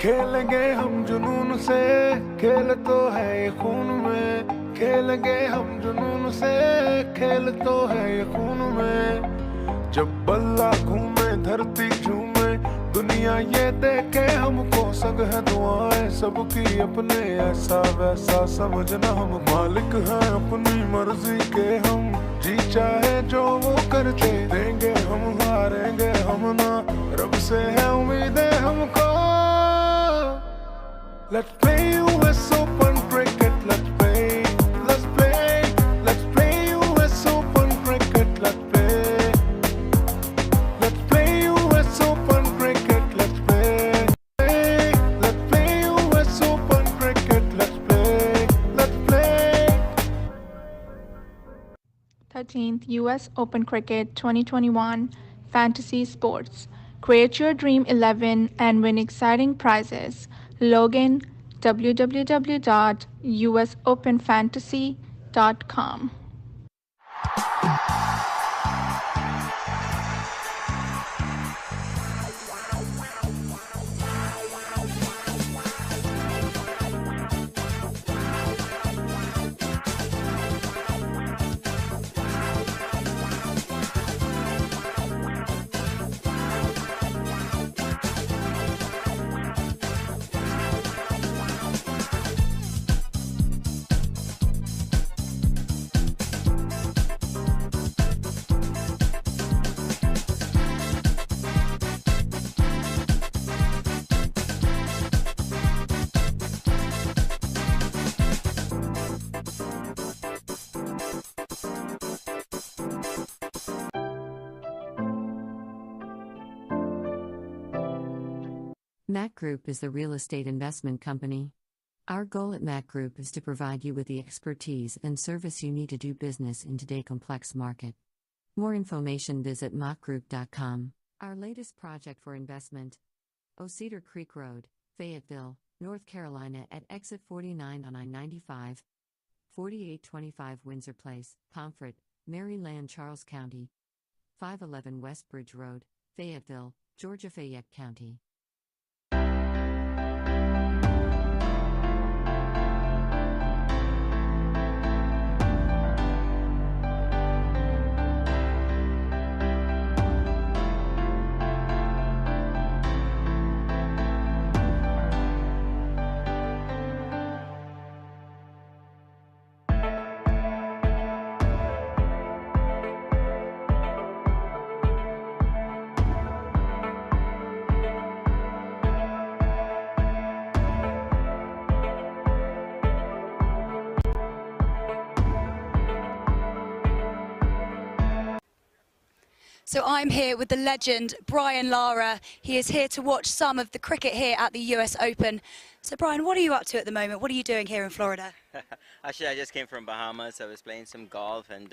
खेलेंगे हम जुनून से, खेल तो है ये खून में। खेलेंगे हम जुनून से, खेल तो है ये खून में। जब बल्ला घूमे धरती झूमे, दुनिया ये देखे हमको संग है दुआएं सबकी अपने। ऐसा वैसा समझना, हम मालिक हैं अपनी मर्जी के। हम जी चाहे जो वो करते देंगे, हम हारेंगे हम ना, रब से है उम्मीदें हमको। Let's play US Open Cricket, let's play, let's play, let's play US Open Cricket, let's play, let's play US Open Cricket, let's play, let's play US Open Cricket, let's play, let's play. 13th US Open Cricket 2021 Fantasy Sports. Create your dream 11 and win exciting prizes. Login www.usopenfantasy.com. MAQ Group is the real estate investment company. Our goal at MAQ Group is to provide you with the expertise and service you need to do business in today's complex market. More information visit maqtv.com. Our latest project for investment: Cedar Creek Road, Fayetteville, North Carolina at exit 49 on I-95, 4825 Windsor Place, Pomfret, Maryland, Charles County, 511 West Bridge Road, Fayetteville, Georgia, Fayette County. So I'm here with the legend, Brian Lara. He is here to watch some of the cricket here at the US Open. So Brian, what are you up to at the moment? What are you doing here in Florida? Actually, I just came from Bahamas. I was playing some golf and,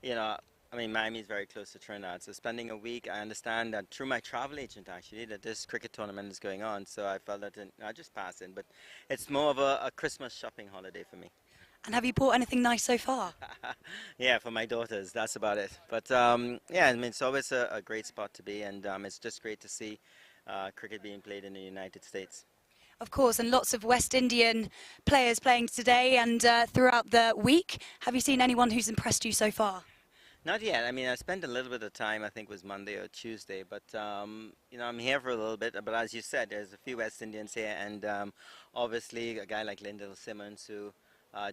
you know, I mean, Miami is very close to Trinidad. So spending a week, I understand that through my travel agent, actually, that this cricket tournament is going on. So I felt that I just passed in, but it's more of a Christmas shopping holiday for me. And have you bought anything nice so far? Yeah, for my daughters, that's about it. But yeah, I mean, it's always a great spot to be, and it's just great to see cricket being played in the United States. Of course, and lots of West Indian players playing today and throughout the week. Have you seen anyone who's impressed you so far? Not yet. I mean, I spent a little bit of time, I think it was Monday or Tuesday, but, you know, I'm here for a little bit. But as you said, there's a few West Indians here, and obviously a guy like Lyndall Simmons, who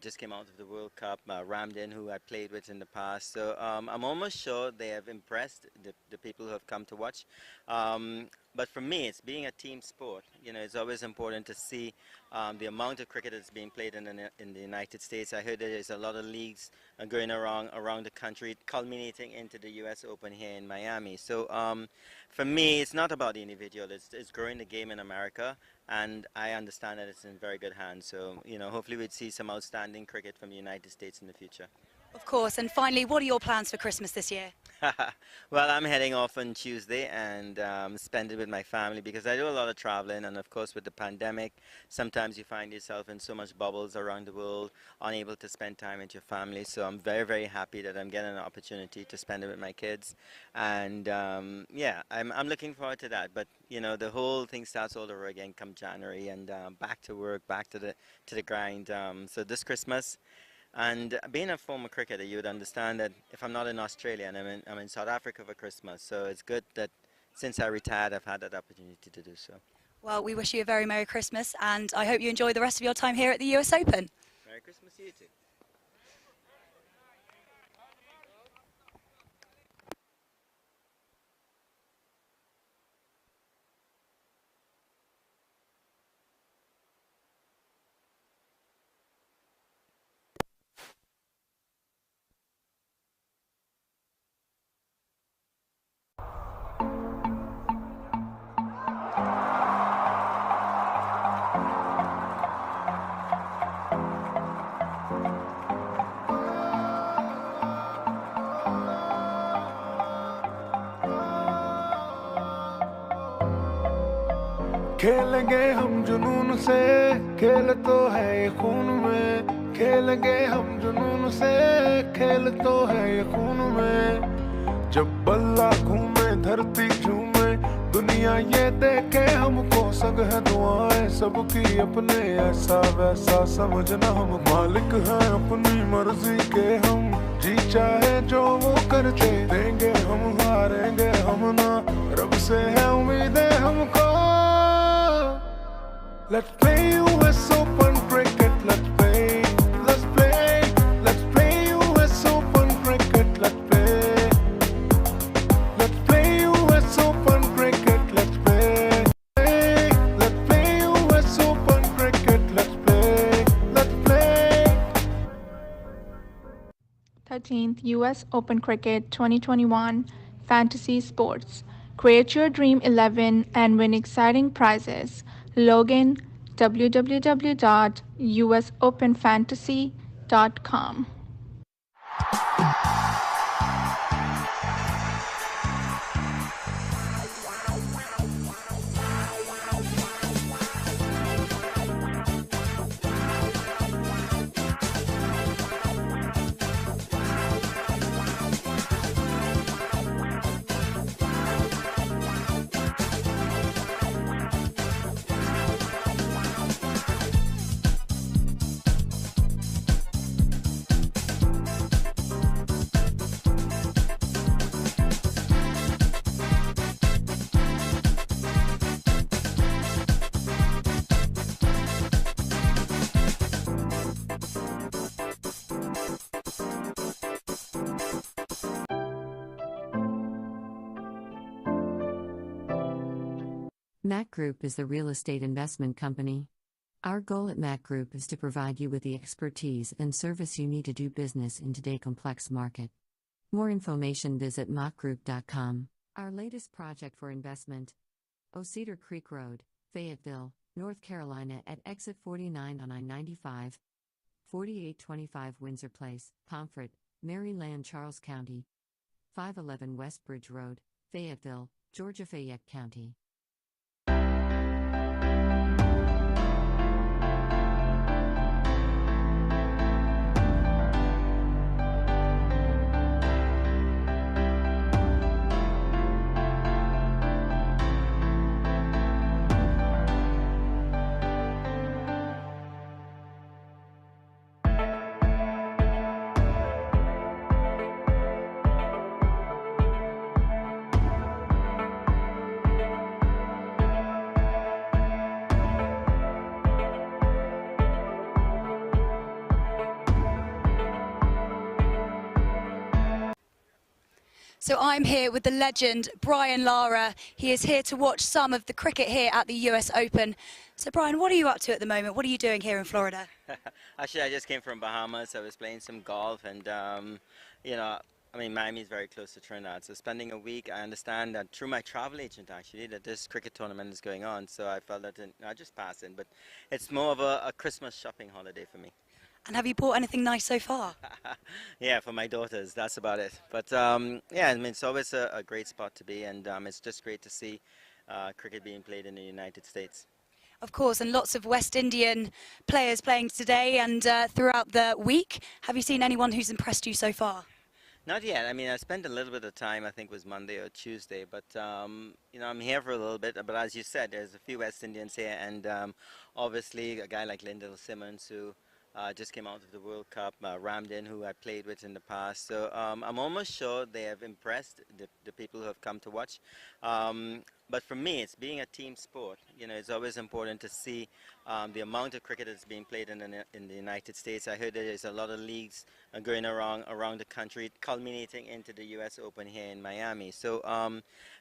just came out of the World Cup, Ramden, who I played with in the past. So I'm almost sure they have impressed the people who have come to watch. But for me, it's being a team sport. You know, it's always important to see the amount of cricket that's being played in the United States. I heard there's a lot of leagues going around the country, culminating into the US Open here in Miami. So for me, it's not about the individual. It's growing the game in America, and I understand that it's in very good hands. So, you know, hopefully we'd see some outstanding cricket from the United States in the future. Of course. And finally, what are your plans for Christmas this year? Well, I'm heading off on Tuesday and spend it with my family because I do a lot of traveling, and of course with the pandemic, sometimes you find yourself in so much bubbles around the world, unable to spend time with your family. So I'm very, very happy that I'm getting an opportunity to spend it with my kids, and yeah, I'm looking forward to that. But you know, the whole thing starts all over again come January, and back to work, back to the grind. So this Christmas. And being a former cricketer, you would understand that if I'm not in Australia and I'm in South Africa for Christmas, so it's good that since I retired, I've had that opportunity to do so. Well, we wish you a very Merry Christmas, and I hope you enjoy the rest of your time here at the US Open. Merry Christmas to you too. खेलेंगे हम जुनून से, खेल तो है ये खून में। खेलेंगे हम जुनून से, खेल तो है ये खून में। जब बल्ला घूमे धरती झूमे, दुनिया ये देखे हमको संग है दुआएं सबकी अपने। ऐसा वैसा समझना, हम मालिक हैं अपनी मर्जी के। हम जी चाहे जो वो करते देंगे, हम हारेंगे हम ना, रब से है उम्मीदें हमको। Let's play US Open Cricket, let's play, let's play, let's play US Open Cricket, let's play, let's play US Open Cricket, let's play, let's play US Open Cricket, let's play, let's play. 13th US Open Cricket 2021 Fantasy Sports. Create your Dream 11 and win exciting prizes. Log in www.usopenfantasy.com. MAQ Group is the real estate investment company. Our goal at MAQ Group is to provide you with the expertise and service you need to do business in today's complex market. More information visit maqtv.com. Our latest project for investment: Cedar Creek Road, Fayetteville, North Carolina at exit 49 on I-95, 4825 Windsor Place, Pomfret, Maryland, Charles County, 511 West Bridge Road, Fayetteville, Georgia, Fayette County. So I'm here with the legend, Brian Lara. He is here to watch some of the cricket here at the US Open. So Brian, what are you up to at the moment? What are you doing here in Florida? Actually, I just came from Bahamas. I was playing some golf, and you know, I mean, Miami is very close to Trinidad, so spending a week, I understand that through my travel agent actually, that this cricket tournament is going on, so I felt that I just pass in, but it's more of a Christmas shopping holiday for me. And have you bought anything nice so far? Yeah, for my daughters, that's about it. But yeah, I mean, it's always a great spot to be, and it's just great to see cricket being played in the United States. Of course, and lots of West Indian players playing today and throughout the week. Have you seen anyone who's impressed you so far? Not yet. I mean, I spent a little bit of time, I think it was Monday or Tuesday, but you know, I'm here for a little bit. But as you said, there's a few West Indians here, and obviously a guy like Lyndall Simmons who just came out of the World Cup, Ramdin, who I played with in the past. So I'm almost sure they have impressed the people who have come to watch. But for me, it's being a team sport. You know, it's always important to see the amount of cricket that's being played in the United States. I heard that there's a lot of leagues going around the country, culminating into the U.S. Open here in Miami. So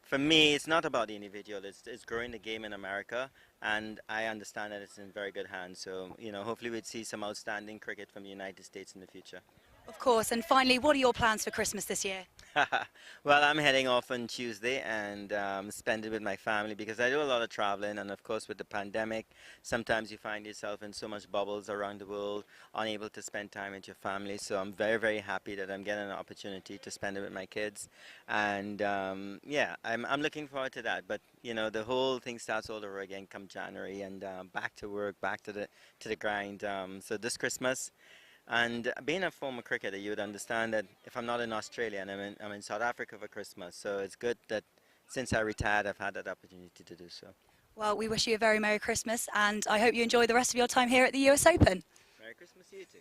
for me, it's not about the individual. It's growing the game in America, and I understand that it's in very good hands. So you know, hopefully we'd see some outstanding cricket from the United States in the future. Of course, and finally, what are your plans for Christmas this year? Well, I'm heading off on Tuesday and spend it with my family because I do a lot of traveling, and of course with the pandemic, sometimes you find yourself in so much bubbles around the world, unable to spend time with your family. So I'm very, very happy that I'm getting an opportunity to spend it with my kids, and yeah, I'm looking forward to that. But you know, the whole thing starts all over again come January, and back to work, back to the grind. So this Christmas. And being a former cricketer, you would understand that if I'm not in Australia and I'm in South Africa for Christmas, so it's good that since I retired, I've had that opportunity to do so. Well, we wish you a very Merry Christmas, and I hope you enjoy the rest of your time here at the US Open. Merry Christmas to you too.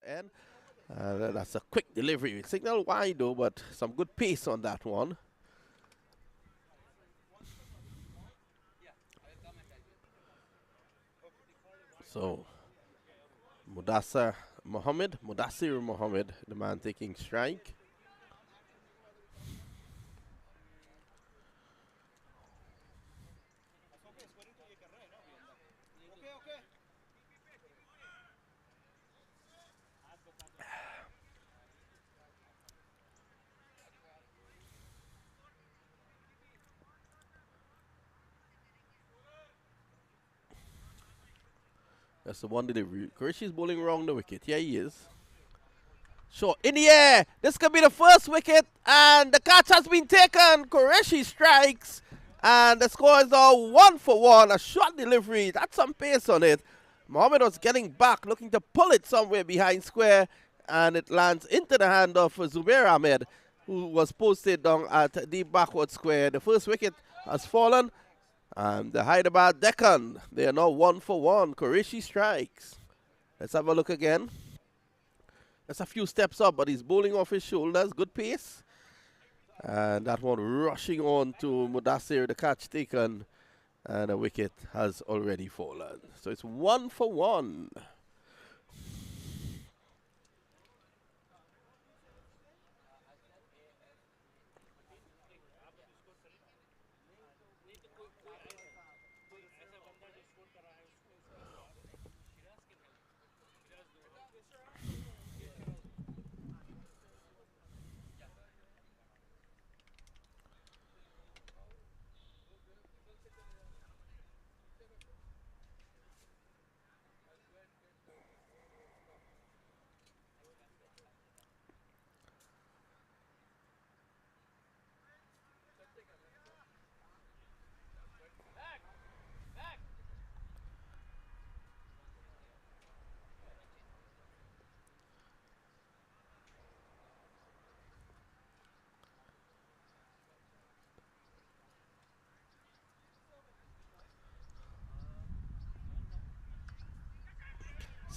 end. That's a quick delivery. Signal wide though, but some good pace on that one. So, Mudassir Mohammed, the man taking strike. That's the one delivery. Qureshi's bowling wrong the wicket. Yeah, he is. Short in the air. This could be the first wicket, and the catch has been taken. Qureshi strikes, and the score is now 1 for 1. A short delivery. That's some pace on it. Mohammed was getting back, looking to pull it somewhere behind square, and it lands into the hand of Zubair Ahmed, who was posted down at the backward square. The first wicket has fallen. And the Hyderabad Deccan, they are now 1 for 1. Qureshi strikes. Let's have a look again. That's a few steps up, but he's bowling off his shoulders. Good pace. And that one rushing on to Mudassir, the catch taken. And a wicket has already fallen. So it's 1 for 1.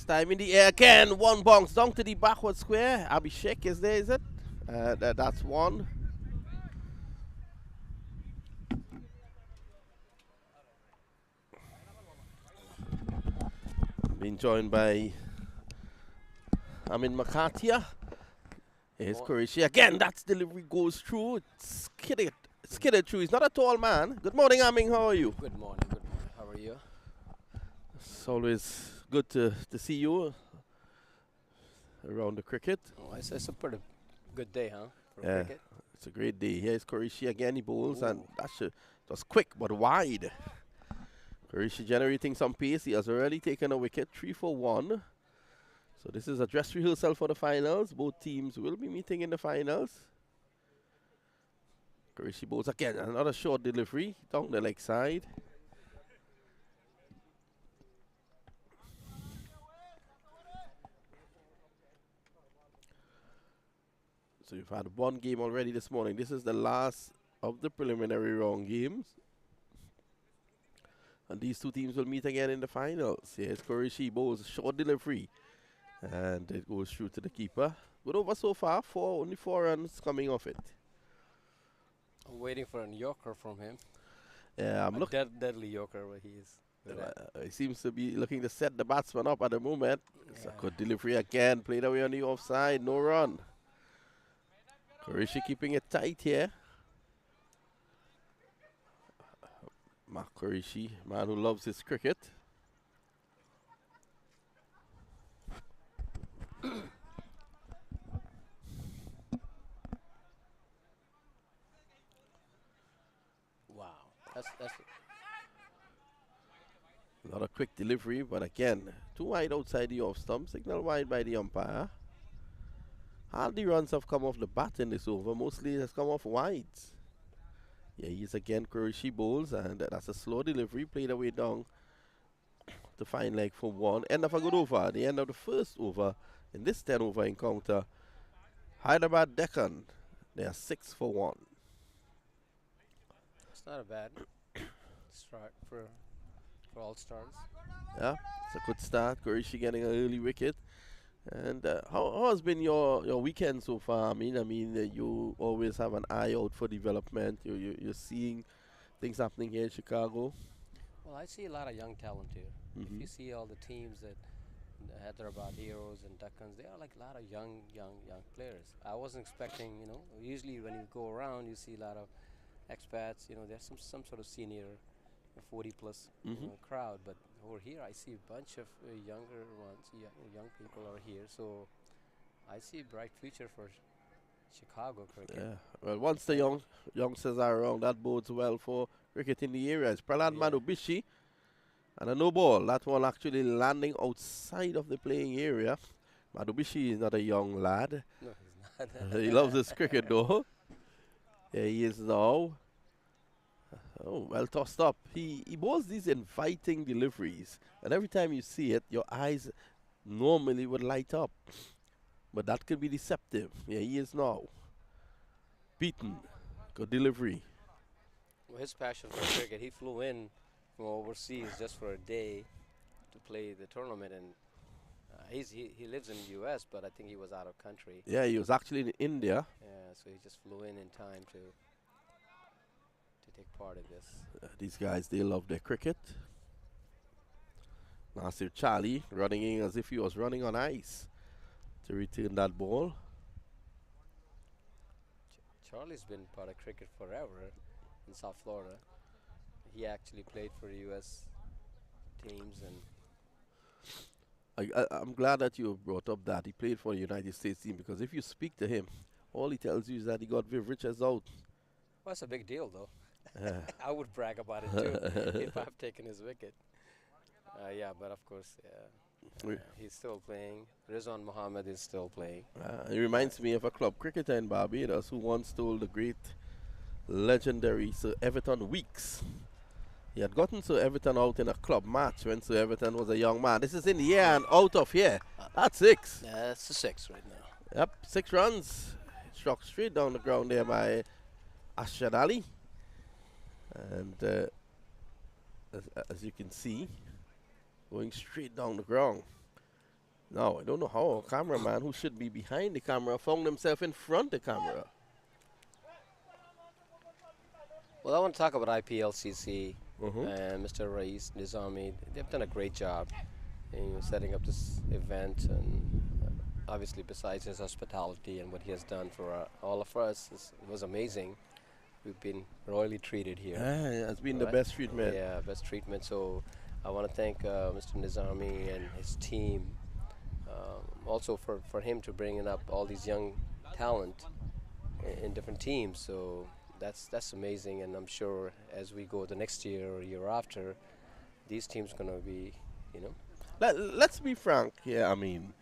Time in the air again. One bounce down to the backward square. Abhishek is there, is it? That's one. Being joined by Amin Makatia. Here's Qureshi again. That delivery goes through. It's skidded through. He's not a tall man. Good morning, Amin. How are you? Good morning. Good morning. How are you? It's always good to see you around the cricket. Oh, it's a pretty good day, huh? For Yeah, cricket. it's a great day. Here's Qureshi again. He bowls, and it was quick but wide. Qureshi generating some pace. He has already taken a wicket, 3 for 1. So this is a dress rehearsal for the finals. Both teams will be meeting in the finals. Qureshi bowls again. Another short delivery down the leg side. So you've had one game already this morning. This is the last of the preliminary round games. And these two teams will meet again in the finals. Here's Qureshi bowls a short delivery. And it goes through to the keeper. Good over so far. Only 4 runs coming off it. I'm waiting for a yorker from him. Yeah, I'm looking. Deadly yorker where he is. He seems to be looking to set the batsman up at the moment. It's a good delivery again. Played away on the offside. No run. Qureshi keeping it tight here. MAQ Qureshi, man who loves his cricket. Wow, that's Not a quick delivery, but again, too wide outside the off stump. Signal wide by the umpire. Hardly runs have come off the bat in this over. Mostly it has come off wides. Yeah, he's again Qureshi bowls, and that's a slow delivery. Played away down to fine leg for 1. End of a good over. The end of the first over in this 10 over encounter. Hyderabad Deccan, they are 6 for 1. it's not a bad start for all stars. Yeah, it's a good start. Qureshi getting an early wicket. And how has been your weekend so far? I mean, you always have an eye out for development. You're seeing things happening here in Chicago. Well, I see a lot of young talent here. If Hmm. you see all the teams that the Hyderabad Heroes and Deccans, they are like a lot of young players. I wasn't expecting, usually when you go around, you see a lot of expats. There's some sort of senior, 40 plus Hmm. crowd, but over here I see a bunch of younger ones. Young people are here, so I see a bright future for Chicago cricket. Yeah. Well, once the youngsters are around, that bodes well for cricket in the area. It's Prahlad Yeah. Madhubishi and a no ball. That one actually landing outside of the playing area. Madhubishi is not a young lad. No, he's not. He loves his cricket though. Yeah, he is now. Oh, well tossed up. He bowls these inviting deliveries, and every time you see it, your eyes normally would light up. But that could be deceptive. Yeah, he is now. Beaten. Good delivery. Well, his passion for cricket, he flew in from overseas just for a day to play the tournament, and he lives in the U.S., but I think he was out of country. Yeah, he was actually in India. Yeah, so he just flew in time to take part in this. These guys, they love their cricket. Nasir Charlie running in as if he was running on ice to return that ball. Charlie's been part of cricket forever in South Florida. He actually played for U.S. teams, and I'm glad that you brought up that. He played for the United States team, because if you speak to him, all he tells you is that he got Viv Richards out. well, that's a big deal, though. Yeah. I would brag about it too if I've taken his wicket. Yeah, but of course, he's still playing. Rizwan Muhammad is still playing. He reminds me of a club cricketer in Barbados who once told the great, legendary Sir Everton Weeks. He had gotten Sir Everton out in a club match when Sir Everton was a young man. This is in the air and out of here. That's 6. Yeah, that's a 6 right now. Yep, 6 runs. Struck straight down the ground there by Ashad Ali. And as you can see, going straight down the ground. Now, I don't know how a cameraman who should be behind the camera found himself in front of the camera. Well, I want to talk about IPL-CC Mhm. and Mr. Rais Nizami. They've done a great job in setting up this event, and obviously besides his hospitality and what he has done for all of us, it was amazing. We've been royally treated here. Yeah, it's been the Right. best treatment. Yeah, best treatment. So I want to thank Mr. Nizami and his team, also for him to bringing up all these young talent in different teams. So that's amazing, and I'm sure as we go the next year or year after, these teams going to be, Let's be frank here. I mean,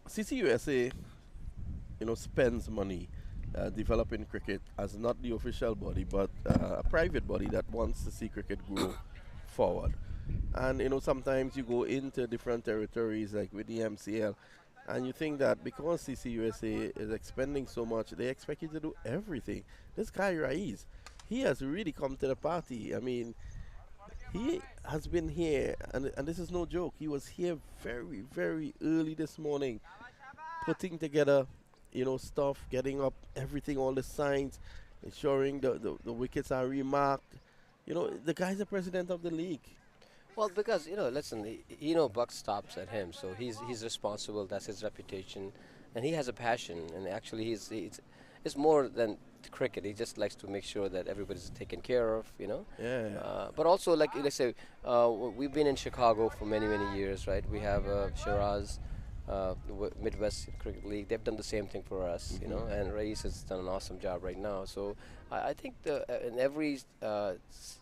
CCUSA, spends money developing cricket as not the official body, but a private body that wants to see cricket grow forward. And sometimes you go into different territories, like with the MCL, and you think that because CCUSA is expending so much, they expect you to do everything. This guy Raiz, he has really come to the party. I mean, he has been here, and this is no joke. He was here very, very early this morning, putting together, stuff, getting up everything, all the signs, ensuring the wickets are remarked. The guy's the president of the league. well, because listen, buck stops at him, so he's responsible. That's his reputation, and he has a passion. And actually, it's more than cricket. He just likes to make sure that everybody's taken care of. Yeah. But also, like let's say, we've been in Chicago for many years, right? We have Shiraz, the Midwest Cricket League. They've done the same thing for us, and Rais has done an awesome job right now. So I think in every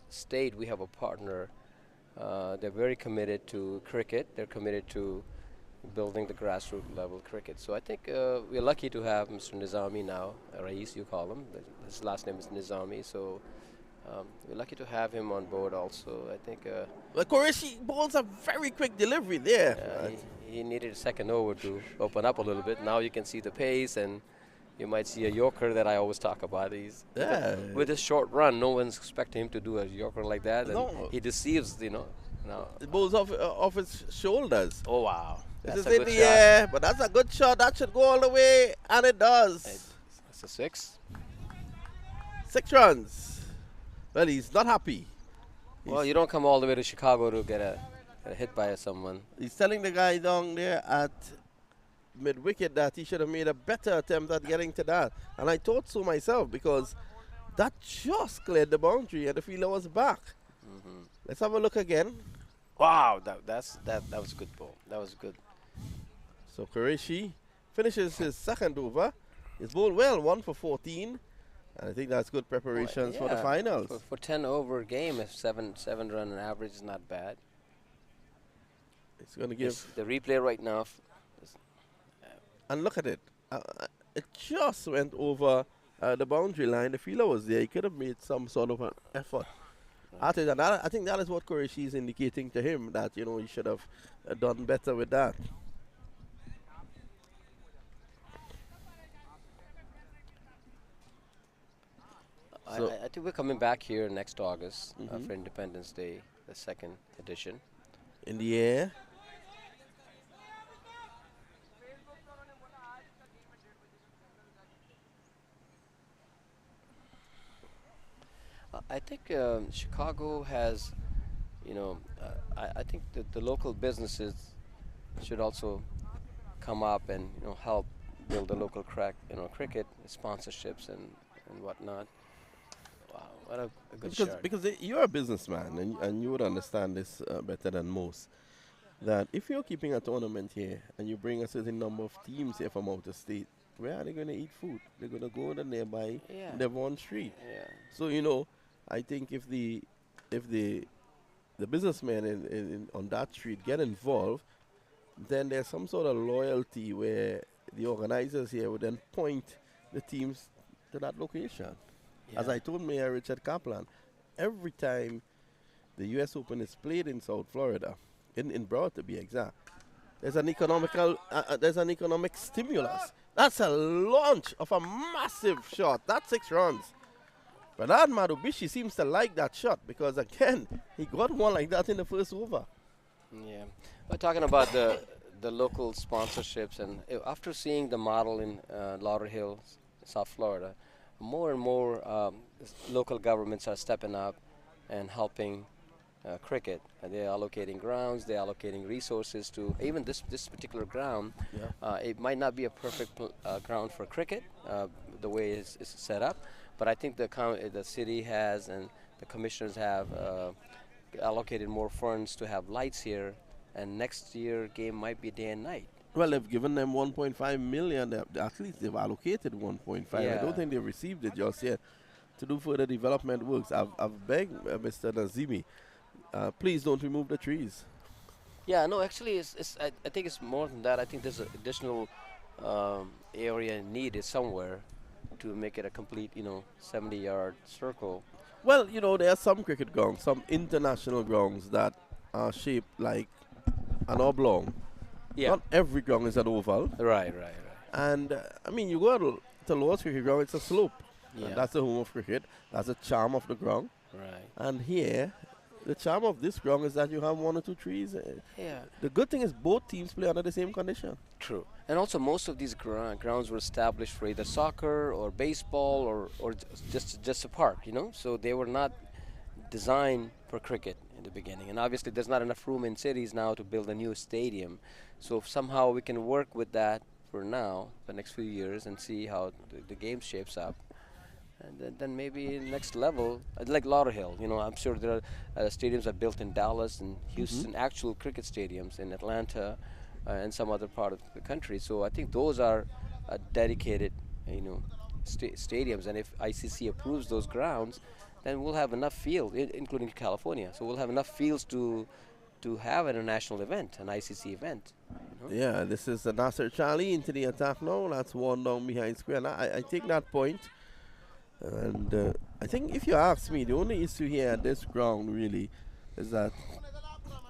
state we have a partner. They're very committed to cricket. They're committed to building the grassroots level cricket. So I think we're lucky to have Mr. Nizami now, Rais, you call him. His last name is Nizami. So we're lucky to have him on board also. I think But Qureshi bowls a very quick delivery there. he needed a second over to open up a little bit. Now you can see the pace, and you might see a Yorker that I always talk about. With his short run, no one's expecting him to do a Yorker like that. And No. he deceives, Now. It bowls off his shoulders. Oh, wow. This That's is a in good the shot. air, but that's a good shot. That should go all the way, and it does. That's a 6. 6 runs. Well, he's not happy. Well, you don't come all the way to Chicago to get a hit by someone. He's telling the guy down there at mid-wicket that he should have made a better attempt at getting to that. And I thought so myself, because that just cleared the boundary and the fielder was back. Let's have a look again. Wow, that was a good ball. That was good. So Qureshi finishes his second over. He's bowled well, 1 for 14. And I think that's good preparations for the finals. For 10 over game, if 7 run average is not bad. It's going to give... The replay right now. And look at it. It just went over the boundary line. The fielder was there. He could have made some sort of an effort at it. And I think that is what Qureshi is indicating to him, that, you know, he should have done better with that. I think we're coming back here next August for Independence Day, the 2nd edition. In the air. I think Chicago has, you know, I think that the local businesses should also come up and, you know, help build the local cricket sponsorships and whatnot. Wow, what a good shot. Because you're a businessman, and you would understand this better than most, that if you're keeping a tournament here and you bring a certain number of teams here from out of state, where are they going to eat food? They're going to go to nearby Devon Street. Yeah. So, you know, I think if the businessmen on that street get involved, then there's some sort of loyalty where the organizers here would then point the teams to that location. As I told Mayor Richard Kaplan, every time the U.S. Open is played in South Florida, in Broward to be exact, there's an economic stimulus. That's a launch of a massive shot. That's 6 runs. Bernard Madubishi seems to like that shot, because again, he got one like that in the first over. Yeah, we're talking about the local sponsorships, and after seeing the model in Lauderhill, South Florida, more and more local governments are stepping up and helping cricket. They're allocating grounds, they're allocating resources to even this particular ground. It might not be a perfect ground for cricket, the way it's set up, but I think the city has and the commissioners have allocated more funds to have lights here, and next year game might be day and night. Well, they've given them 1.5 million. At least they've allocated 1.5. I don't think they've received it just yet to do further development works. I've begged Mr. Nazimi, please don't remove the trees. Yeah, no, actually, I think it's more than that. I think there's an additional area needed somewhere to make it a complete, 70-yard circle. Well, there are some cricket grounds, some international grounds that are shaped like an oblong. Yeah. Not every ground is an oval. Right. And, you go to Lord's Cricket Ground, it's a slope. Yeah. And that's the home of cricket. That's the charm of the ground. Right. And here, the charm of this ground is that you have 1 or 2 trees. Yeah. The good thing is both teams play under the same condition. True. And also most of these grounds were established for either soccer or baseball or just a park, So they were not designed for cricket in the beginning. And obviously there's not enough room in cities now to build a new stadium. So if somehow we can work with that for now, the next few years, and see how the game shapes up. And then maybe next level, like Lauderhill, I'm sure there are stadiums are built in Dallas and Houston, actual cricket stadiums in Atlanta and some other part of the country. So I think those are dedicated, stadiums. And if ICC approves those grounds, then we'll have enough field, including California. So we'll have enough fields to have an international event, an ICC event. Yeah, this is Nasser Charlie into the attack now. That's one down behind square. And I take that point. And I think if you ask me, the only issue here at this ground really is that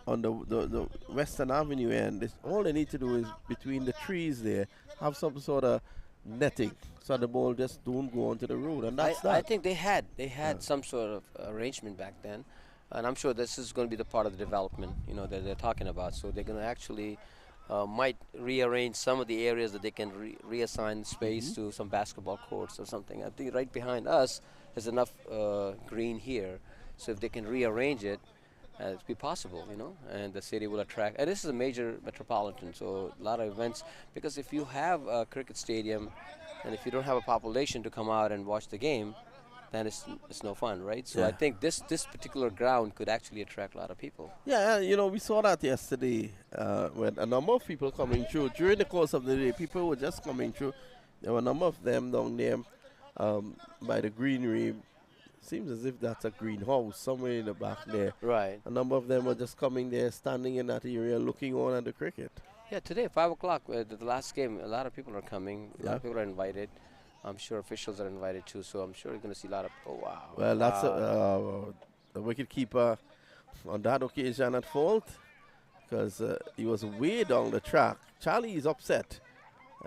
on the Western Avenue end, all they need to do is between the trees there, have some sort of netting so the ball just don't go onto the road. And that's that. I think they had some sort of arrangement back then. And I'm sure this is going to be the part of the development, that they're talking about. So they're going to actually might rearrange some of the areas that they can reassign space to some basketball courts or something. I think right behind us is enough green here, so if they can rearrange it, it'd be possible, you know, and the city will attract. And this is a major metropolitan, so a lot of events. Because if you have a cricket stadium, and if you don't have a population to come out and watch the game, then it's no fun, right? So I think this particular ground could actually attract a lot of people. Yeah, you know, we saw that yesterday when a number of people coming through. During the course of the day, people were just coming through. There were a number of them down there by the greenery. Seems as if that's a greenhouse somewhere in the back there. Right. A number of them were just coming there, standing in that area, looking on at the cricket. Yeah, today, 5 o'clock, the last game, a lot of people are coming. A lot of people are invited. I'm sure officials are invited too, so I'm sure you're going to see a lot of, oh, wow. Well, that's the wicketkeeper on that occasion at fault because he was way down the track. Charlie is upset,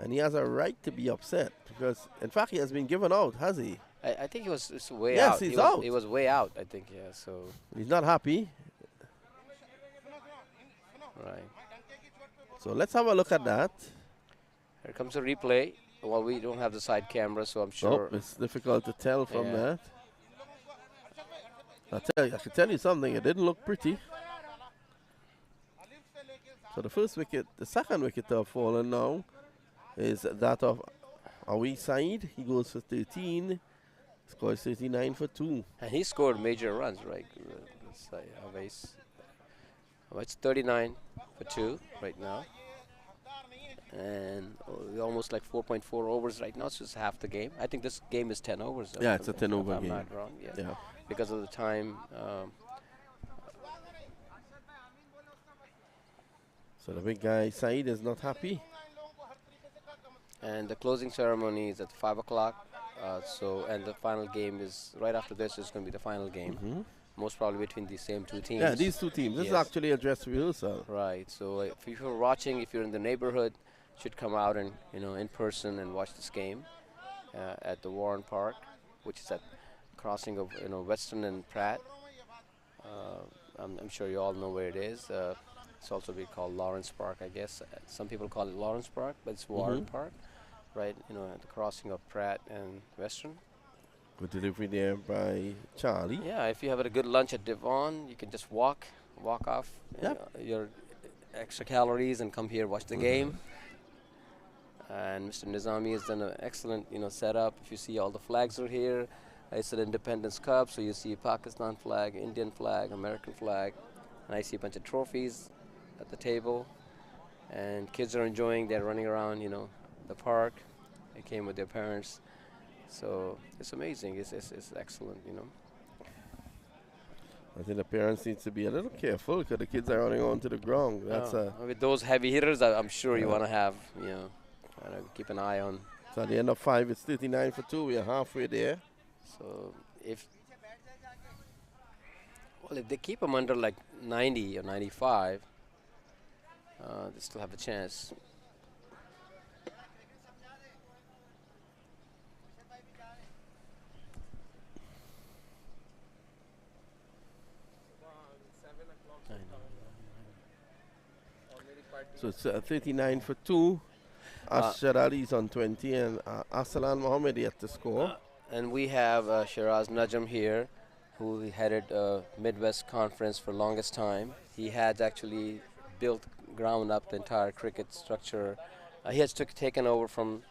and he has a right to be upset because, in fact, he has been given out, has he? I think he was way Yes, out. he's out. He was way out, I think, yeah, so. He's not happy. Right. So let's have a look at that. Here comes a replay. Well, we don't have the side camera, so I'm sure. Oh, it's difficult to tell from that. I can tell you something. It didn't look pretty. So the first wicket, the second wicket to have fallen now is that of Awi Saeed. He goes for 13. Scores 39 for 2. And he scored major runs, right? It's 39 for 2 right now. And almost like 4.4 overs right now, so it's half the game. I think this game is 10 overs. Yeah, it's a 10 over game. game. I'm not wrong, Yeah. Because of the time. So the big guy, Saeed, is not happy. And the closing ceremony is at 5 o'clock. And the final game is right after this is going to be the final game. Most probably between these same two teams. Yeah, these two teams. This is actually a dress rehearsal. Right. So if you're watching, if you're in the neighborhood, should come out and in person and watch this game at the Warren Park, which is at crossing of Western and Pratt. I'm sure you all know where it is. It's also be called Lawrence Park, I guess. Some people call it Lawrence Park, but it's Warren Park, right? At the crossing of Pratt and Western. Good delivery there by Charlie. Yeah, if you have a good lunch at Devon, you can just walk off your extra calories and come here watch the game. And Mr. Nizami has done an excellent setup. If you see, all the flags are here. It's an Independence Cup, so you see Pakistan flag, Indian flag, American flag, and I see a bunch of trophies at the table. And kids are enjoying. They're running around, the park. They came with their parents. So it's amazing. It's excellent, I think the parents need to be a little careful because the kids are running onto the ground. That's with those heavy hitters, I'm sure you want to have, keep an eye on. So at the end of 5, it's 39 for 2. We are halfway there. So if they keep them under like 90 or 95, they still have a chance. So it's 39 for 2. Ashar Ali's on 20 and Aslan Mohammed yet to score. And we have Shiraz Najam here, who headed Midwest Conference for longest time. He had actually built ground up the entire cricket structure. He has taken over from,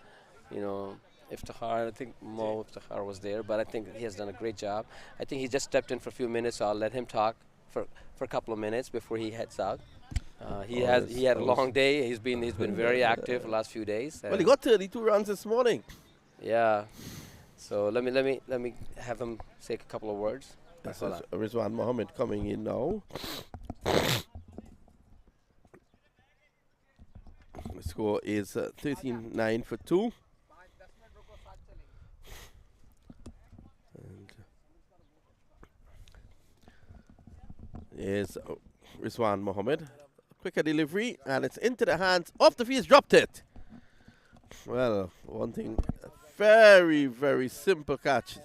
Iftihar. I think Mo Iftihar was there, but I think he has done a great job. I think he just stepped in for a few minutes, so I'll let him talk for a couple of minutes before he heads out. He had a long day. He's been very active the last few days. Well, he got 32 runs this morning. Yeah. So let me have him say a couple of words. This is Rizwan Mohammed coming in now. The score is 13-9 for 2. And here's Rizwan Mohammed. Quicker delivery, and it's into the hands of the field. He's dropped it. Well, one thing, a very, very simple catch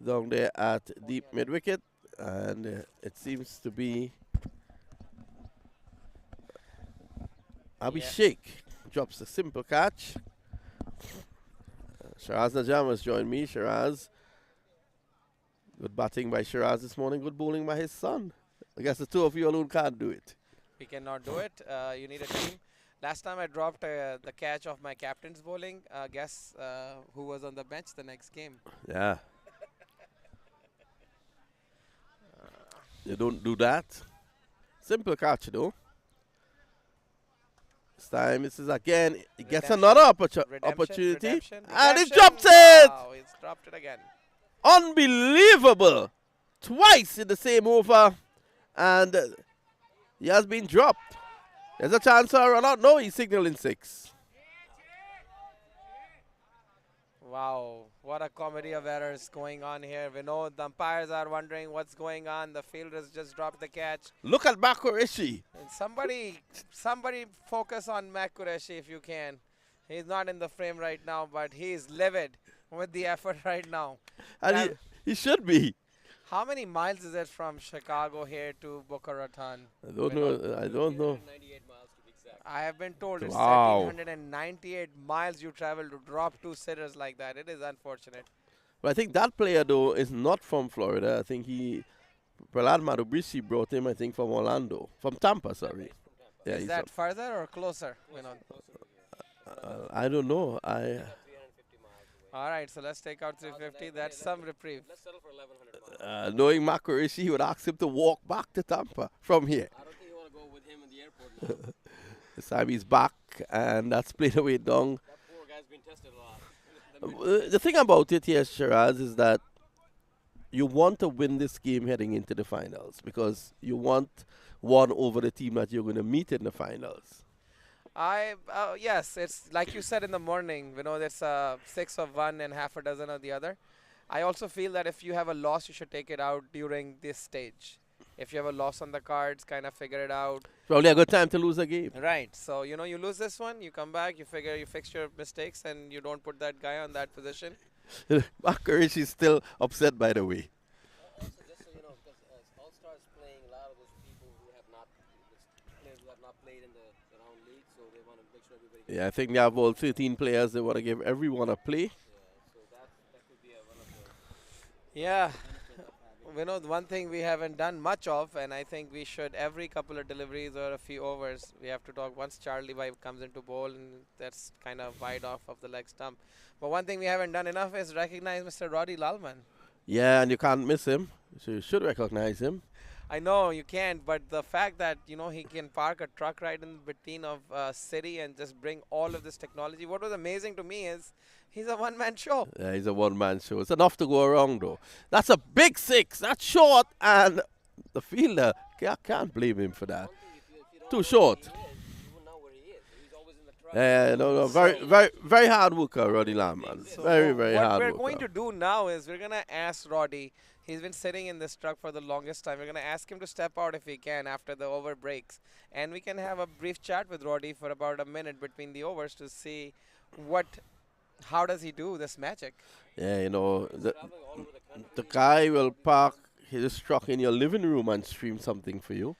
down there at deep mid-wicket, and it seems to be Abhishek drops a simple catch. Shiraz Najam has joined me. Shiraz. Good batting by Shiraz this morning. Good bowling by his son. I guess the two of you alone can't do it. We cannot do it. You need a team. Last time I dropped the catch of my captain's bowling. Guess who was on the bench the next game? Yeah. You don't do that. Simple catch, though. This time, this is again, he gets another opportunity. And he drops it! Wow, he's dropped it again. Unbelievable. Twice in the same over. And he has been dropped. There's a chance for a run out. No, he's signaling 6. Wow, what a comedy of errors going on here. We know the umpires are wondering what's going on. The fielders just dropped the catch. Look at Makurishi. And somebody focus on MAQ Qureshi if you can. He's not in the frame right now, but he's livid with the effort right now. And he should be. How many miles is it from Chicago here to Boca Raton? I don't know. I don't know. 98 miles to be exact. I have been told it's Wow. 198 miles you travel to drop 2 sitters like that. It is unfortunate. But I think that player, though, is not from Florida. I think Prahlad Madhubushi brought him, I think, from Orlando. From Tampa, sorry. Yeah, Is that further or closer? I don't know. 350 miles away. All right, so let's take out 350. That's some reprieve. Let's settle for 1,100 miles. Knowing Makurishi, he would ask him to walk back to Tampa from here. I don't think you want to go with him in the airport now. This time he's back, and that's played away down. That poor guy's been tested a lot. The thing about it here, Shiraz, is that you want to win this game heading into the finals because you want one over the team that you're going to meet in the finals. Yes, it's like you said in the morning, there's 6 of one and half a dozen of the other. I also feel that if you have a loss, you should take it out during this stage. If you have a loss on the cards, kind of figure it out. Probably a good time to lose a game. Right. So, you lose this one, you come back, you fix your mistakes, and you don't put that guy on that position. Makurishi is still upset, by the way. Also, just so you know, because All-Stars playing a lot of those people who have not played in the round league, so they want to make sure everybody gets. Yeah, I think they have all 13 players. They want to give everyone a play. So that could be one of the. Yeah. One thing we haven't done much of, and I think we should, every couple of deliveries or a few overs, we have to talk once Charlie Vibe comes into bowl, and that's kind of wide off of the leg stump. But one thing we haven't done enough is recognize Mr. Roddy Lalman. Yeah, and you can't miss him. So you should recognize him. I know you can't, but the fact that, he can park a truck right in between of city and just bring all of this technology. What was amazing to me is he's a one-man show. Yeah, he's a one-man show. It's enough to go around, though. That's a big 6. That's short, and the fielder, can't blame him for that. Too short. Yeah, no, very hard worker, Roddy Lalman. Very, very hard worker. What we're going to do now is we're going to ask Roddy. He's been sitting in this truck for the longest time. We're going to ask him to step out if he can after the over breaks. And we can have a brief chat with Roddy for about a minute between the overs to see how does he do this magic. Yeah, the guy will park his truck in your living room and stream something for you.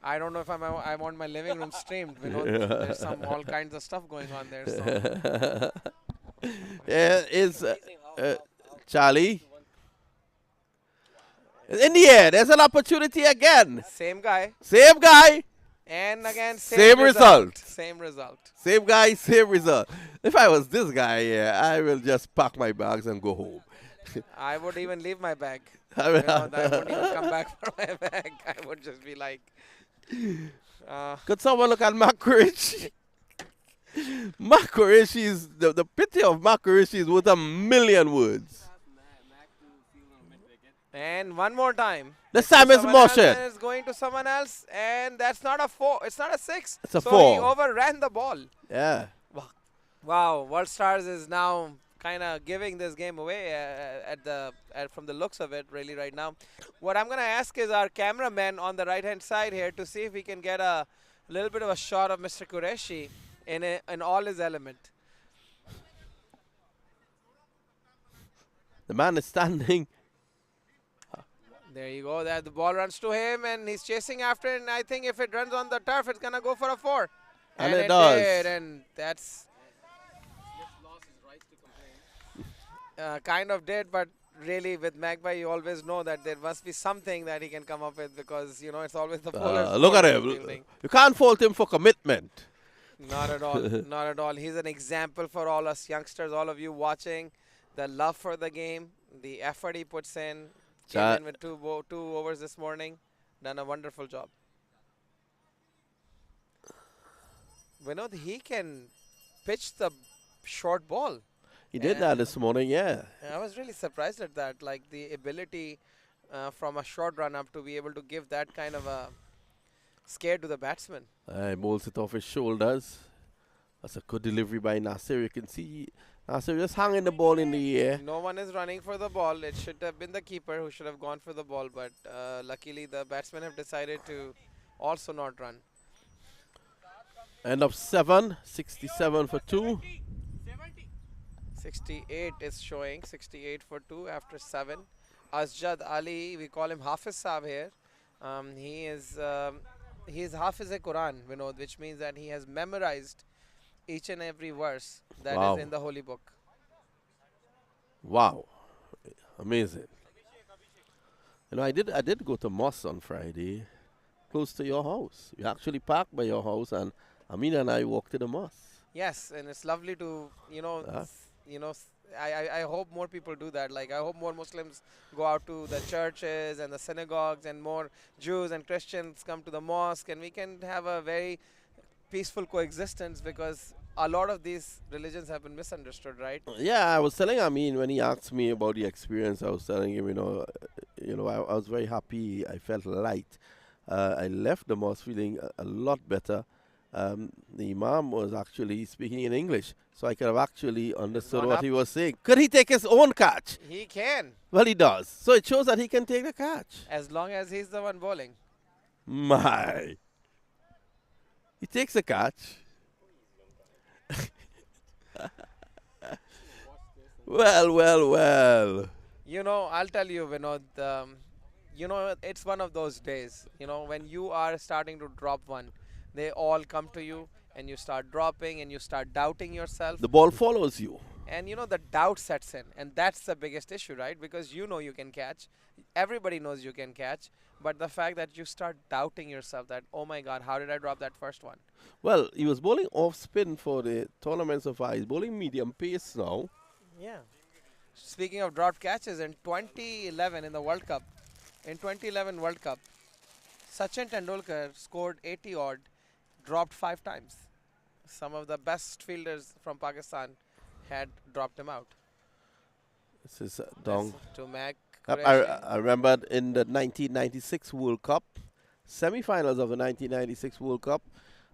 I don't know if I want my living room streamed. There's all kinds of stuff going on there. So. Yeah, is Charlie. In the air, there's an opportunity again. Same guy. Same guy. And again, same result. Same result. Same guy, same result. If I was this guy, I will just pack my bags and go home. I would even leave my bag. I wouldn't even come back for my bag. I would just be like... Could someone look at Makurishi? Makurishi is... The pity of Makurishi is worth 1,000,000 words. And one more time. This time it's Moshe. It's going to someone else, and that's not a 4. It's not a 6. It's a 4. So he overran the ball. Yeah. Wow. World Stars is now kind of giving this game away from the looks of it, really, right now. What I'm going to ask is our cameraman on the right-hand side here to see if we can get a little bit of a shot of Mr. Qureshi in all his element. The man is standing. There you go. The ball runs to him, and he's chasing after it. And I think if it runs on the turf, it's going to go for a 4. And it it does. did, and that's kind of did, but really with Magpie, you always know that there must be something that he can come up with because, you know, it's always the bowler's Look at fault him. in fielding. You can't fault him for commitment. Not at all. Not at all. He's an example for all us youngsters, all of you watching. The love for the game, the effort he puts in. Came in with two overs this morning. Done a wonderful job. Vinod, he can pitch the short ball. He did that this morning, yeah. I was really surprised at that. Like the ability from a short run up to be able to give that kind of a scare to the batsman. He bowls it off his shoulders. That's a good delivery by Nasir. You can see Nasir just hanging the ball in the air. No one is running for the ball. It should have been the keeper who should have gone for the ball. But luckily, the batsmen have decided to also not run. End of 7, 67 for 2. 68 is showing, 68 for 2 after 7. Asjad Ali, we call him Hafiz Saab here. He is Hafiz-e-Quran, Vinod, which means that he has memorized each and every verse that is in the holy book. Wow, amazing. You know, I did go to mosque on Friday, close to your house. You actually parked by your house, and Amin and I walked to the mosque. Yes, and it's lovely to, I hope more people do that. Like, I hope more Muslims go out to the churches and the synagogues, and more Jews and Christians come to the mosque, and we can have a very peaceful coexistence, because a lot of these religions have been misunderstood, right? Yeah, I was telling Amin when he asked me about the experience. I was telling him, I was very happy. I felt light. I left the mosque feeling a lot better. The Imam was actually speaking in English, so I could have actually understood what he was saying. Could he take his own catch? He can. Well, he does. So it shows that he can take the catch. As long as he's the one bowling. My. He takes the catch. Well. You know, I'll tell you, Vinod, it's one of those days, when you are starting to drop one, they all come to you and you start dropping and you start doubting yourself. The ball follows you. And the doubt sets in, and that's the biggest issue, right? Because you can catch. Everybody knows you can catch. But the fact that you start doubting yourself that, oh my God, how did I drop that first one? Well, he was bowling off spin for the tournament so far. He's bowling medium pace now. Yeah. Speaking of dropped catches, in 2011 in the World Cup, Sachin Tendulkar scored 80 odd, dropped 5 times. Some of the best fielders from Pakistan had dropped him out. This is Dong. To MAQ. I remember in the 1996 World Cup, semi-finals of the 1996 World Cup,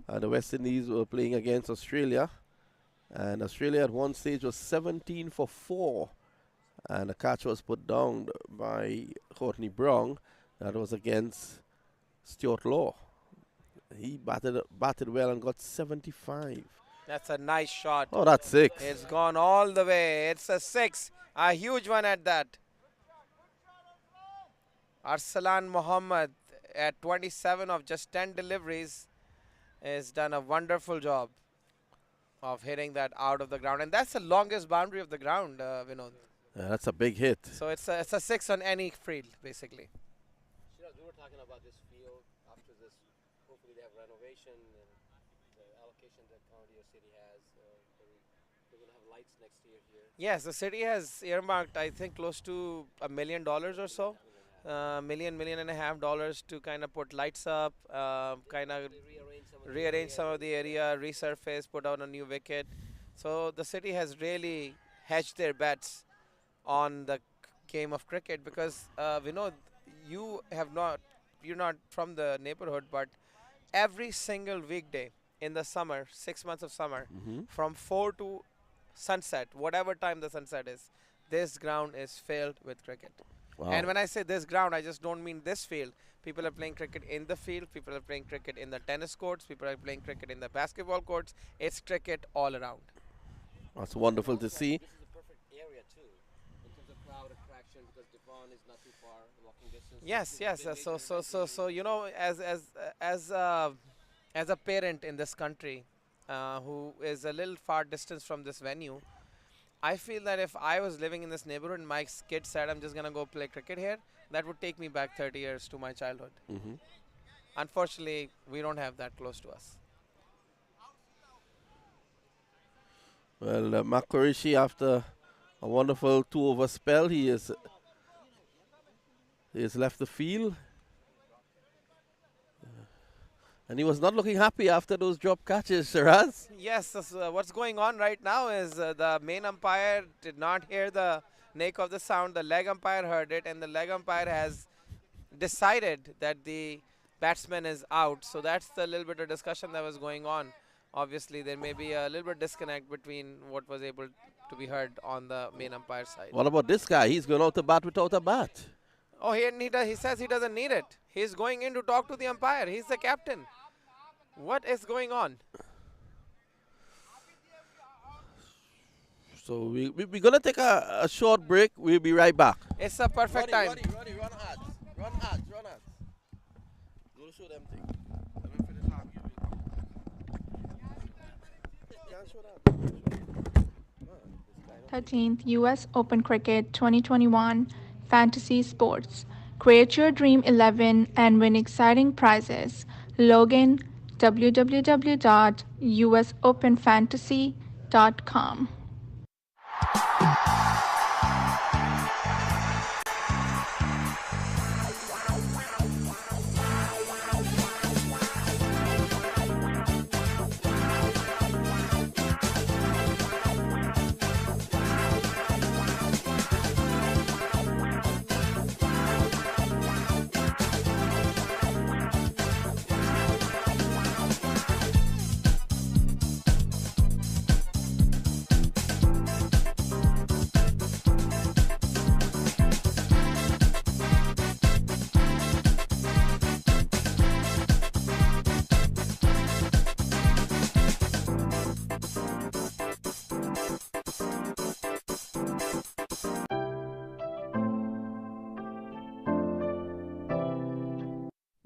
the West Indies were playing against Australia. And Australia at one stage was 17 for 4. And the catch was put down by Courtney Brown. That was against Stuart Law. He batted well and got 75. That's a nice shot. Oh, that's 6. It's gone all the way. It's a 6. A huge one at that. Arsalan Mohammed at 27 of just 10 deliveries has done a wonderful job of hitting that out of the ground. And that's the longest boundary of the ground, Vinod. Yeah, that's a big hit. So it's a 6 on any field, basically. We were talking about this field after this. Hopefully they have renovation and the allocation that county or city has. They're going to have lights next year here. Yes, the city has earmarked, I think, close to $1 million or so. $1.5 to kind of put lights up, kind of rearrange some of the area, resurface, put out a new wicket. So the city has really hedged their bets on the game of cricket, because Vinod, you're not from the neighborhood, but every single weekday in the summer, 6 months of summer, from 4 to sunset, whatever time the sunset is, this ground is filled with cricket. Wow. And when I say this ground, I just don't mean this field. People are playing cricket in the field. People are playing cricket in the tennis courts. People are playing cricket in the basketball courts. It's cricket all around. That's wonderful to see. This is a perfect area too, in terms of crowd attraction, because Devon is not too far, walking distance. Yes. So as a parent in this country who is a little far distance from this venue, I feel that if I was living in this neighborhood and my kid said, I'm just going to go play cricket here, that would take me back 30 years to my childhood. Unfortunately, we don't have that close to us. Well, McQuarrie, after a wonderful 2-over spell, he has left the field. And he was not looking happy after those drop catches, Shiraz. Yes, what's going on right now is the main umpire did not hear the neck of the sound. The leg umpire heard it, and the leg umpire has decided that the batsman is out. So that's the little bit of discussion that was going on. Obviously, there may be a little bit disconnect between what was able to be heard on the main umpire side. What about this guy? He's going out to bat without a bat. Oh, he says he doesn't need it. He's going in to talk to the umpire. He's the captain. What is going on? So we're going to take a short break. We'll be right back. It's a perfect time. Run ads. Run ads. Go to show them things. 13th U.S. Open Cricket 2021 Fantasy Sports. Create your Dream 11 and win exciting prizes. Log in www.usopenfantasy.com.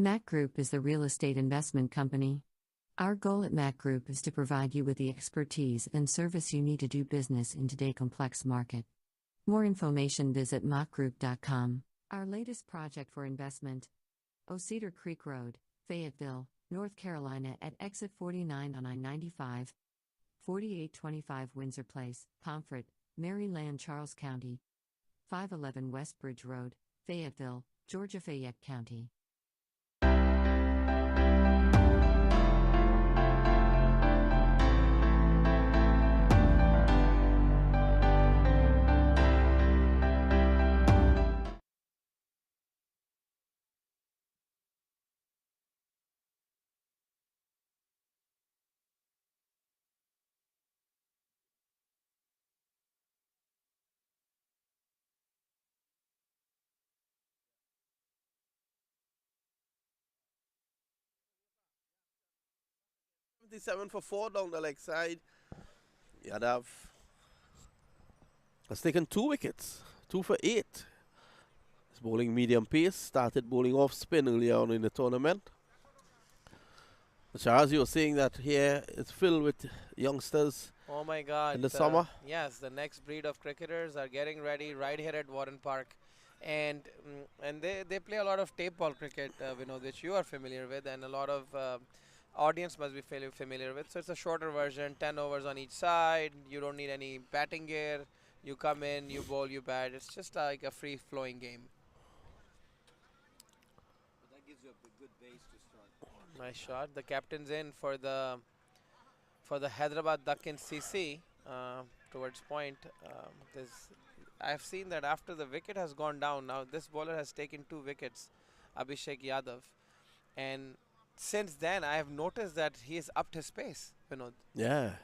MAQ Group is the real estate investment company. Our goal at MAQ Group is to provide you with the expertise and service you need to do business in today's complex market. More information visit maqtv.com. Our latest project for investment: Cedar Creek Road, Fayetteville, North Carolina at exit 49 on I-95, 4825 Windsor Place, Pomfret, Maryland, Charles County, 511 West Bridge Road, Fayetteville, Georgia, Fayette County. Seven for 4 down the leg side. Yadav has taken 2 wickets, 2 for 8. He's bowling medium pace, started bowling off spin earlier on in the tournament. Charles, you were saying that here it's filled with youngsters. Oh my God! In the summer. Yes, the next breed of cricketers are getting ready right here at Warren Park, and they play a lot of tape ball cricket, Vinod, which you are familiar with, and a lot of audience must be fairly familiar with. So it's a shorter version, 10 overs on each side. You don't need any batting gear. You come in, you bowl, you bat. It's just like a free-flowing game. But that gives you a good base to start. Nice shot. The captain's in for the Hyderabad Deccan CC towards point. I've seen that after the wicket has gone down, now this bowler has taken 2 wickets, Abhishek Yadav, and since then, I have noticed that he has upped his pace, Vinod. Yeah.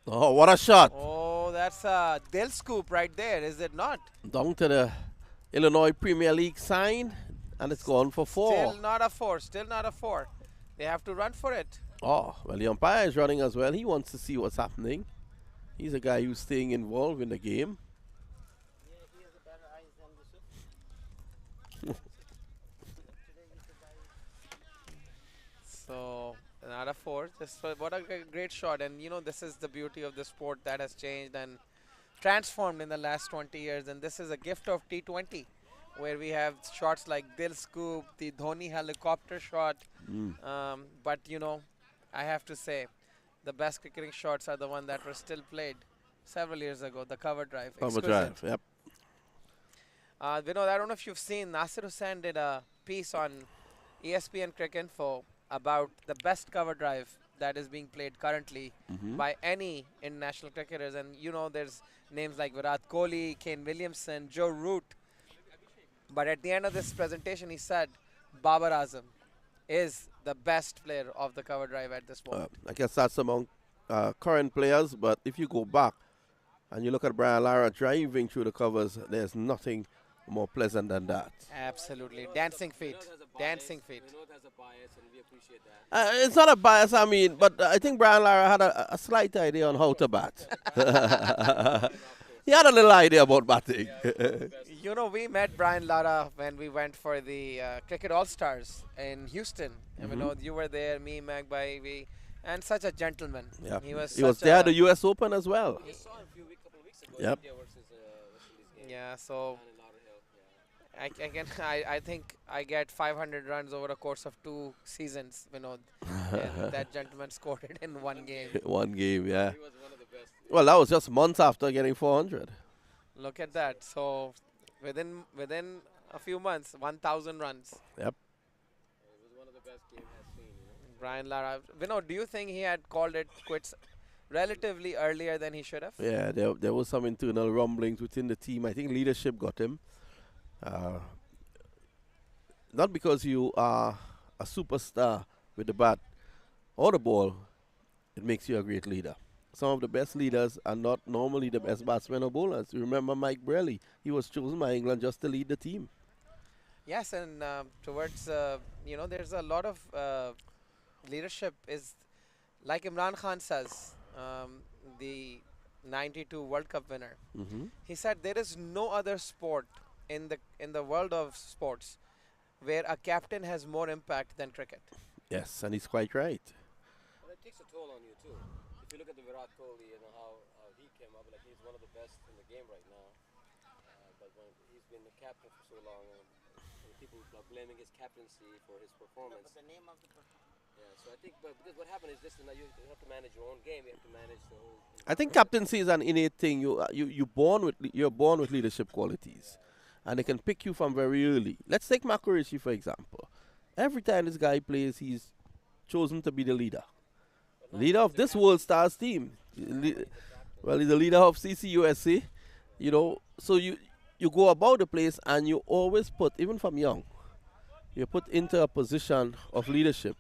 Oh, what a shot. Oh, that's a Dell scoop right there, is it not? Down to the Illinois Premier League sign, and it's gone for 4. Still not a 4, still not a 4. They have to run for it. Oh, well, the umpire is running as well. He wants to see what's happening. He's a guy who's staying involved in the game. Yeah, he has a better eyes than the So another 4. What a great shot. And you know, this is the beauty of the sport that has changed and transformed in the last 20 years. And this is a gift of T20, where we have shots like Dil Scoop, the Dhoni helicopter shot. But you know, I have to say, the best cricketing shots are the ones that were still played several years ago. The cover drive. Cover drive, yep. Vinod, I don't know if you've seen, Nasir Hussain did a piece on ESPN Cricket Info about the best cover drive that is being played currently by any international cricketers. And you know, there's names like Virat Kohli, Kane Williamson, Joe Root. But at the end of this presentation, he said Babar Azam is the best player of the cover drive at this moment. I guess that's among current players, but if you go back and you look at Brian Lara driving through the covers, there's nothing more pleasant than that. Absolutely. Dancing feet. Dancing feet. It's not a bias, I mean, but I think Brian Lara had a slight idea on how to bat. He had a little idea about batting. You know, we met Brian Lara when we went for the Cricket All-Stars in Houston. And we know you were there, me, Magbai, and such a gentleman. Yeah. He was there at the US Open as well. You saw him a couple of weeks ago. Yep. India versus West Indies game. Yeah, so Down in Lauderhill, I think I get 500 runs over a course of 2 seasons, Vinod. And that gentleman scored it in one game. One game, yeah. He was one of the best. Well, that was just months after getting 400. Look at that. So within a few months, 1,000 runs. Yep. It was one of the best games I've seen. You know? Brian Lara. Vinod, do you think he had called it quits relatively earlier than he should have? Yeah, there was some internal rumblings within the team. I think leadership got him. Not because you are a superstar with the bat or the ball, it makes you a great leader. Some of the best leaders are not normally the best batsmen or bowlers. You remember Mike Brelly. He was chosen by England just to lead the team. Yes, and towards, you know, there's a lot of leadership is, like Imran Khan says, the 92 World Cup winner. He said there is no other sport in the world of sports where a captain has more impact than cricket. Yes, and he's quite right. But it takes a toll on you too. If you look at the Virat Kohli and how he came up, like he's one of the best in the game right now. But when he's been the captain for so long, and people are blaming his captaincy for his performance. But the name of the yeah, so I think, because what happened is this: now you have to manage your own game. You have to manage the whole. I think captaincy is an innate thing. You're born with leadership qualities, and they can pick you from very early. Let's take Makarishi for example. Every time this guy plays, he's chosen to be the leader. Leader of this World Stars team. Well, he's the leader of CCUSA. You know, so you go about the place and you always put, even from young, you're put into a position of leadership.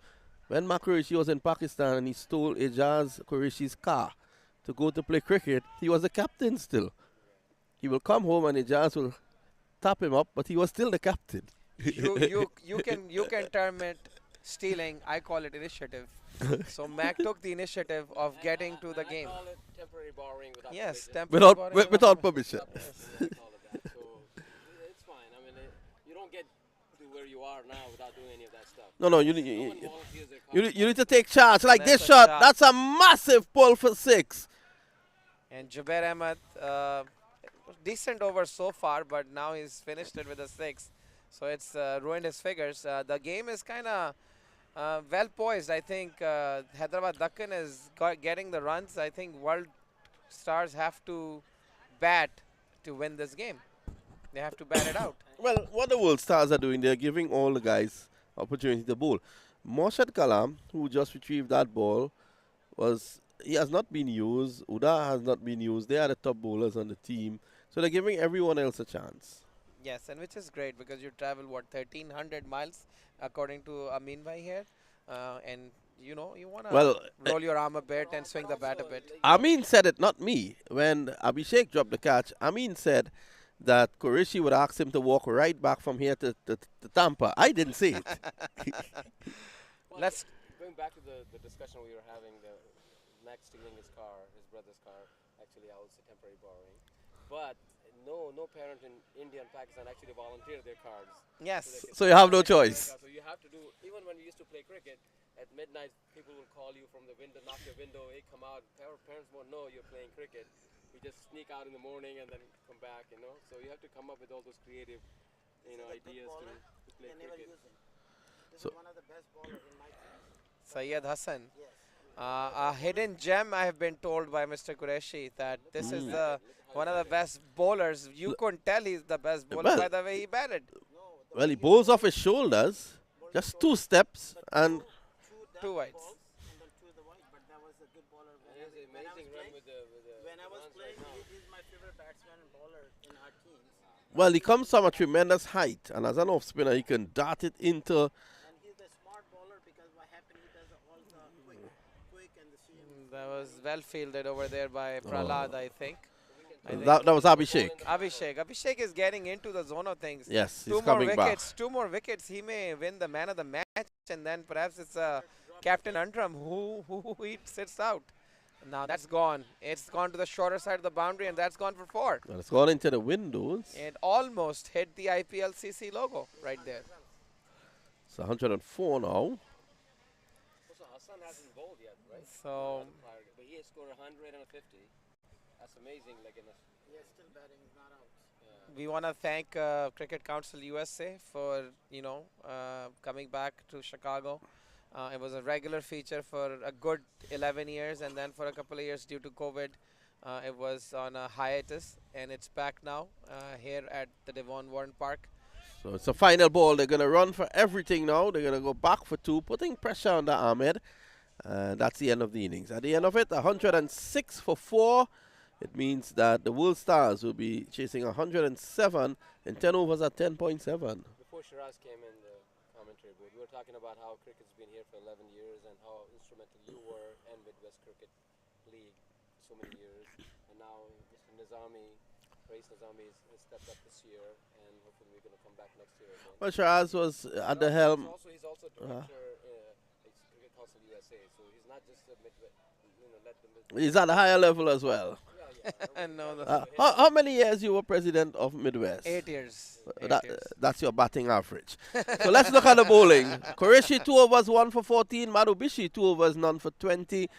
When Makarishi was in Pakistan and he stole Ijaz Qureshi's car to go to play cricket, he was the captain still. He will come home and Ijaz will tap him up, but he was still the captain. You can term it stealing. I call it initiative. So Mac took the initiative of getting to the game. I call it temporary borrowing without Yes, permission. temporary borrowing. Without permission. I call it that. So it's fine. I mean, you don't get to where you are now without doing any of that stuff. No, No one volunteers their you need to take charge. Like That's this a shot, shot. that's a massive pull for 6. And Jubair Ahmed, decent over so far, but now he's finished it with a 6. So it's ruined his figures. The game is kind of well poised. I think Hyderabad Deccan is getting the runs. I think World Stars have to bat to win this game. They have to bat it out. Well, what the World Stars are doing, they're giving all the guys opportunity to bowl. Morshad Kalam, who just retrieved that ball, he has not been used. Uda has not been used. They are the top bowlers on the team. So they're giving everyone else a chance. Yes, and which is great because you travel, 1,300 miles, according to Amin Bhai here. And, you know, you want to roll your arm a bit and swing the bat a bit. Amin said it, not me. When Abhishek dropped the catch, Amin said that Qureshi would ask him to walk right back from here to Tampa. I didn't say it. Let's going back to the discussion we were having, Max stealing his car, his brother's car. Actually, I would say temporary borrowing. But no parent in India and Pakistan actually volunteered their cards. Yes. So you have no choice. So you have to do, even when we used to play cricket, at midnight, people will call you from the window, knock your window, hey, come out. Parents won't know you're playing cricket. We just sneak out in the morning and then come back, you know. So you have to come up with all those creative, ideas to play cricket. This is one of the best bowlers in my team. Syed Hassan. Yes. A hidden gem, I have been told by Mr. Qureshi that this is one of the best bowlers. You couldn't tell he's the best bowler by the way he batted. Well, he bowls off his shoulders, just 2 steps, and Two wides. And then two the white, but that was a good bowler. He has an amazing run with the When I was runs playing, right now. he's my favorite batsman and bowler in our teams. well, he comes from a tremendous height, and as an off spinner, he can dart it into. And he's a smart bowler because what happened, he does all the quick and the seam. That was well fielded over there by Prahlad, I think. That was Abhishek. Abhishek is getting into the zone of things. Yes, he's Two more coming back. wickets. 2 more wickets. He may win the man of the match, and then perhaps it's Captain Antrim who he sits out. Now that's gone. It's gone to the shorter side of the boundary, and that's gone for 4. Well, it's gone into the windows. It almost hit the IPL-CC logo right there. It's 104 now. Also, Hassan hasn't bowled yet, right? So But he has scored 100 and a 50. That's amazing. Like in a, He is still batting, he's not out. we want to thank Cricket Council USA for coming back to Chicago. It was a regular feature for a good 11 years, and then for a couple of years due to COVID, it was on a hiatus, and it's back now here at the Devon Warren Park. So it's a final ball. They're going to run for everything now. They're going to go back for 2, putting pressure on the Ahmed. That's the end of the innings. At the end of it, 106 for 4. It means that the World Stars will be chasing 107 in 10 overs at 10.7. before Shiraz came in the commentary booth, we were talking about how cricket's been here for 11 years and how instrumental you were and Midwest Cricket League for so many years. And now Mr. Nizami, Rais Nizami has stepped up this year, and hopefully we're going to come back next year again. Well, Shiraz was at the helm. He's also director Cricket Council USA, so he's not just a Midwest, He's at a higher level as well. No, How many years you were president of Midwest? 8 years. That's your batting average. So let's look at the bowling. Qureshi 2 overs 1 for 14. Madhubishi 2 overs none for 20.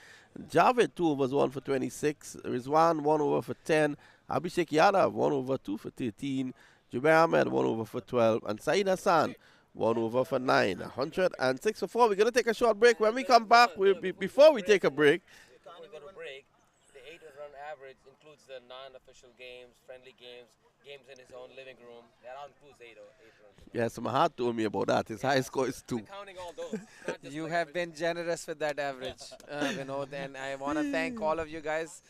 Javed 2 overs 1 for 26. Rizwan 1 over for 10. Abhishek Yadav 1 over 2 for 13. Jubair Ahmed 1 over for 12. And Saeed Hassan 1 over for 9. 106 for 4. We're going to take a short break. When we come back, before we take a break, before we go to break, the 8-run average includes the non-official games, friendly games, games in his own living room. That all includes 8 runs. yes, Mahat told me about that. His high score is 2. Counting all those. not just You like have been generous with that average, Vinod, and I want to thank all of you guys.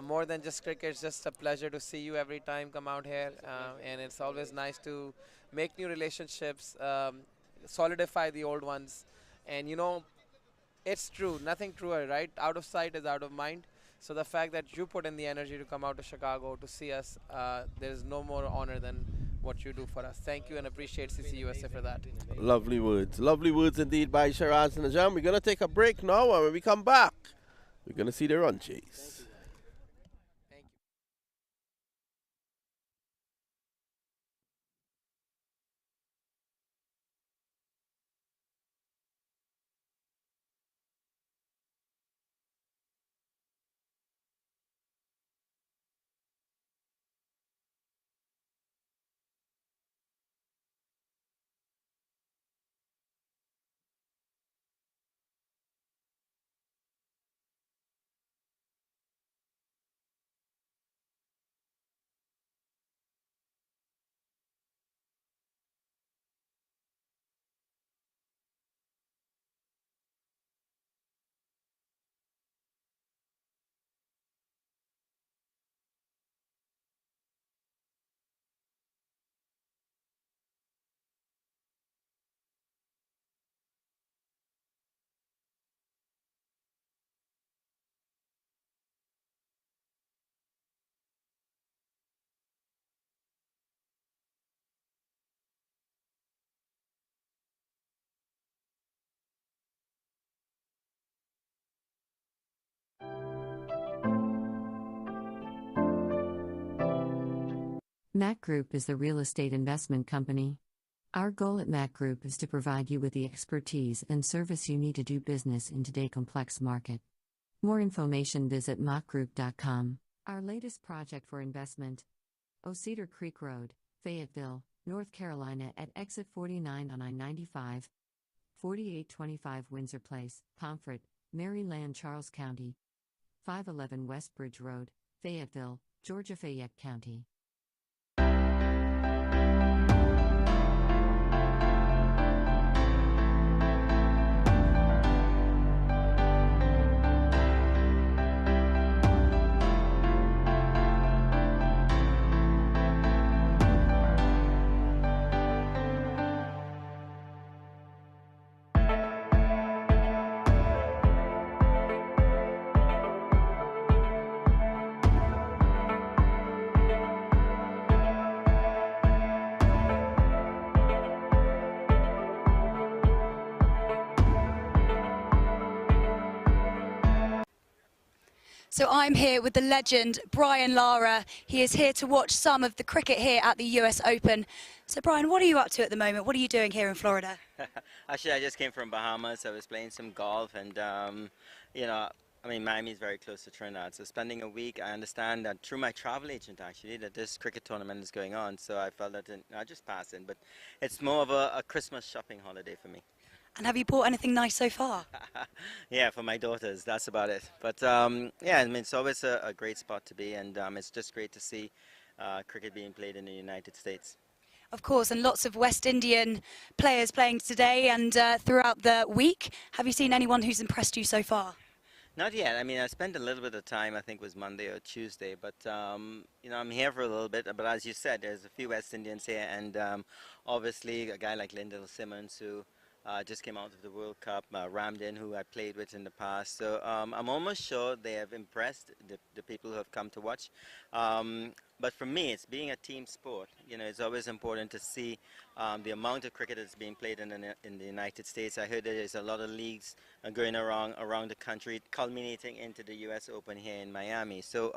More than just cricket, it's just a pleasure to see you every time come out here, and it's always nice to make new relationships, solidify the old ones, and it's true, nothing truer, right? Out of sight is out of mind. So the fact that you put in the energy to come out to Chicago to see us, there is no more honor than what you do for us. Thank you and appreciate CCUSA for that. Lovely words indeed by Shiraz and Najam. We're going to take a break now, and when we come back, we're going to see the run chase. Thank you. MAQ Group is the real estate investment company. Our goal at MAQ Group is to provide you with the expertise and service you need to do business in today's complex market. More information visit maqtv.com. Our latest project for investment: Cedar Creek Road, Fayetteville, North Carolina at exit 49 on I-95, 4825 Windsor Place, Pomfret, Maryland, Charles County, 511 West Bridge Road, Fayetteville, Georgia, Fayette County. So I'm here with the legend, Brian Lara. He is here to watch some of the cricket here at the US Open. So Brian, what are you up to at the moment? What are you doing here in Florida? Actually, I just came from Bahamas. I was playing some golf, and you know, I mean, Miami is very close to Trinidad. So spending a week, I understand that through my travel agent actually that this cricket tournament is going on. So I felt that I just pass in, but it's more of a Christmas shopping holiday for me. And have you bought anything nice so far? Yeah, for my daughters, that's about it. But yeah, I mean, it's always a great spot to be, and it's just great to see cricket being played in the United States. Of course, and lots of West Indian players playing today and throughout the week. Have you seen anyone who's impressed you so far? Not yet. I mean, I spent a little bit of time, I think it was Monday or Tuesday, but, you know, I'm here for a little bit. But as you said, there's a few West Indians here, and obviously a guy like Lyndall Simmons, who just came out of the World Cup, Ramden, who I played with in the past. So I'm almost sure they have impressed the people who have come to watch. But for me, it's being a team sport. You know, it's always important to see the amount of cricket that's being played in the United States. I heard there's a lot of leagues going around the country, culminating into the U.S. Open here in Miami. So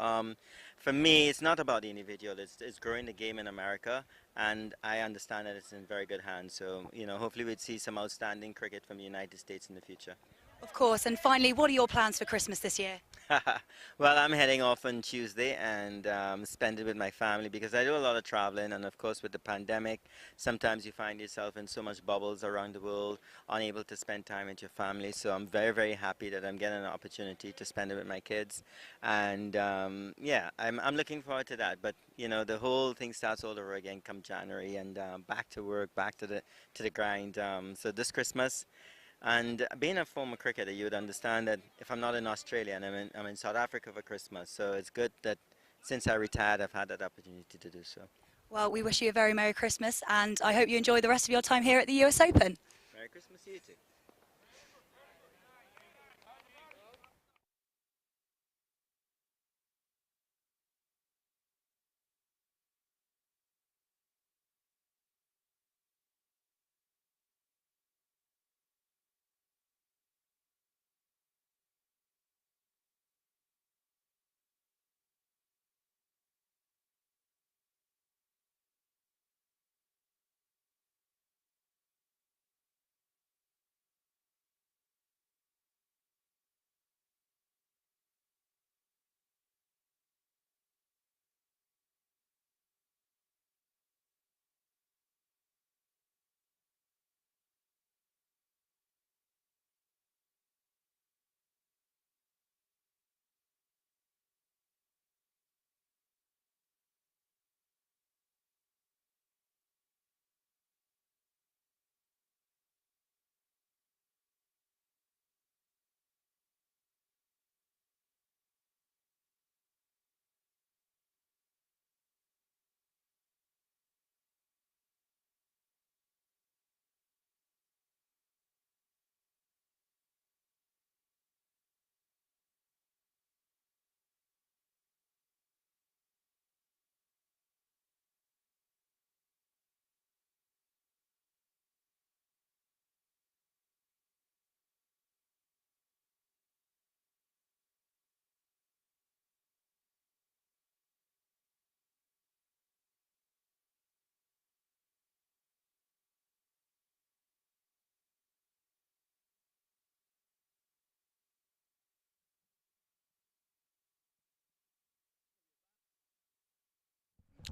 for me, it's not about the individual. It's growing the game in America, and I understand that it's in very good hands. So, you know, hopefully we'd see some outstanding cricket from the United States in the future. Of course, and finally, what are your plans for Christmas this year? Well, I'm heading off on Tuesday and spend it with my family because I do a lot of traveling, and of course with the pandemic, sometimes you find yourself in so much bubbles around the world, unable to spend time with your family. So I'm very, very happy that I'm getting an opportunity to spend it with my kids, and yeah, I'm looking forward to that. But you know, the whole thing starts all over again come January, and back to work, back to the grind. So this Christmas. And being a former cricketer, you would understand that if I'm not in Australia and I'm in South Africa for Christmas, so it's good that since I retired, I've had that opportunity to do so. Well, we wish you a very Merry Christmas, and I hope you enjoy the rest of your time here at the US Open. Merry Christmas to you too.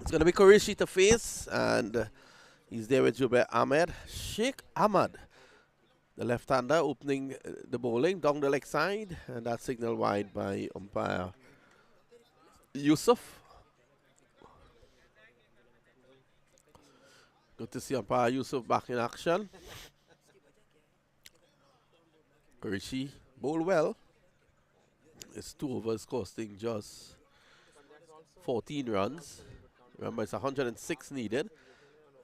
It's going to be Qureshi to face, and he's there with Jubair Ahmed. Sheikh Ahmad, the left-hander, opening the bowling down the leg side, and that signal wide by umpire Yusuf. Good to see umpire Yusuf back in action. Qureshi bowl well. It's 2 overs costing just 14 runs. Remember, it's 106 needed.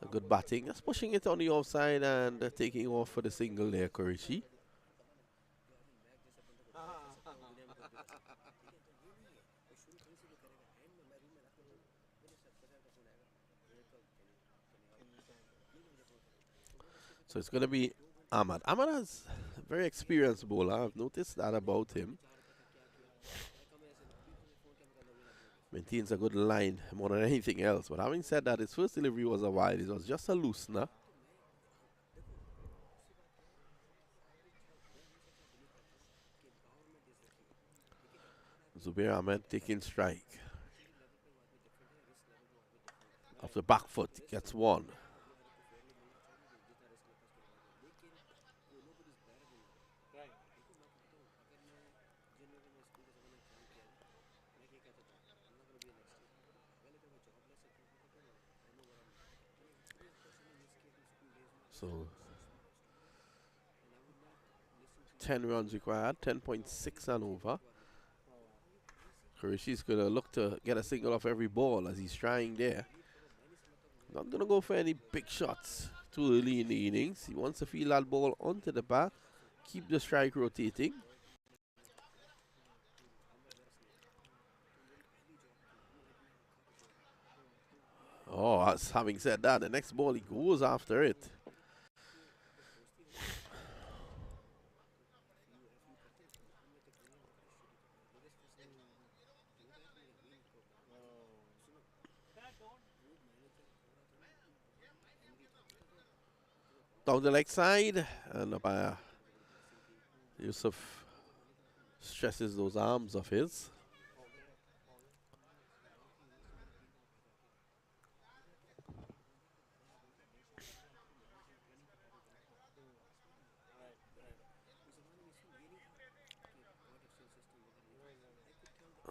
A good batting. Just pushing it on the offside and taking off for the single there, Qureshi. So it's going to be Ahmad. Ahmad is a very experienced bowler. I've noticed that about him. Maintains a good line more than anything else. But having said that, his first delivery was a wide. It was just a loosener. Zubair Ahmed taking strike. Off the back foot, gets one. So 10 runs required, 10.6 and over. Qureshi's going to look to get a single off every ball as he's trying there. Not going to go for any big shots too early in the innings. He wants to feel that ball onto the bat, keep the strike rotating. Oh, having said that, the next ball he goes after it. Down the leg side, and Yusuf stresses those arms of his.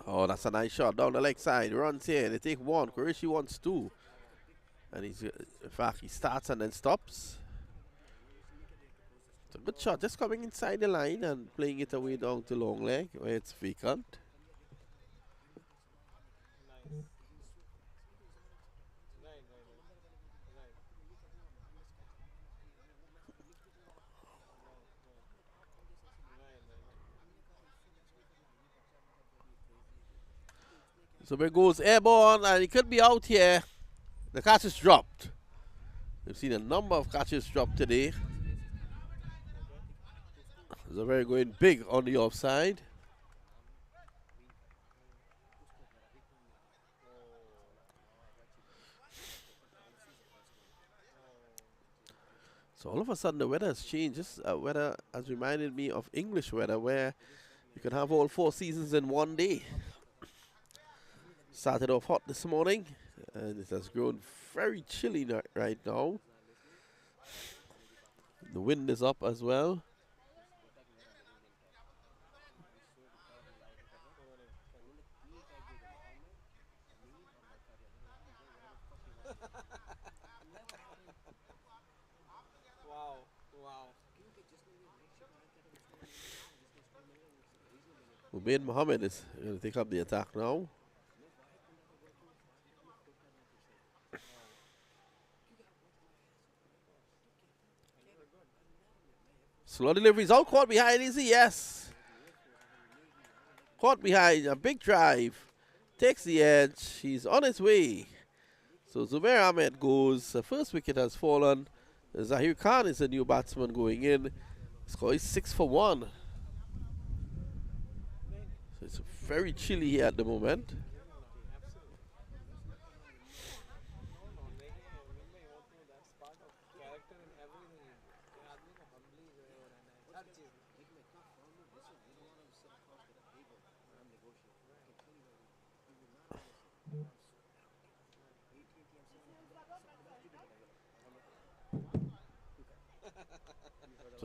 Oh, that's a nice shot down the leg side. Runs here. They take one. Qureshi wants two. And he's, in fact, he starts and then stops. It's a good shot. Just coming inside the line and playing it away down to long leg where it's vacant. So there goes airborne, and he could be out here. The catch is dropped. We've seen a number of catches dropped today. Zubair going big on the offside. So all of a sudden the weather has changed. This weather has reminded me of English weather, where you can have all 4 seasons in one day. Started off hot this morning, and it has grown very chilly right now. The wind is up as well. Ubaid Mohammed is going to take up the attack now. Slow deliveries out, caught behind, is he? Yes. Caught behind, a big drive. Takes the edge, he's on his way. So Zubair Ahmed goes, the first wicket has fallen. Zahir Khan is the new batsman going in. Score is 6 for 1. So it's very chilly here at the moment.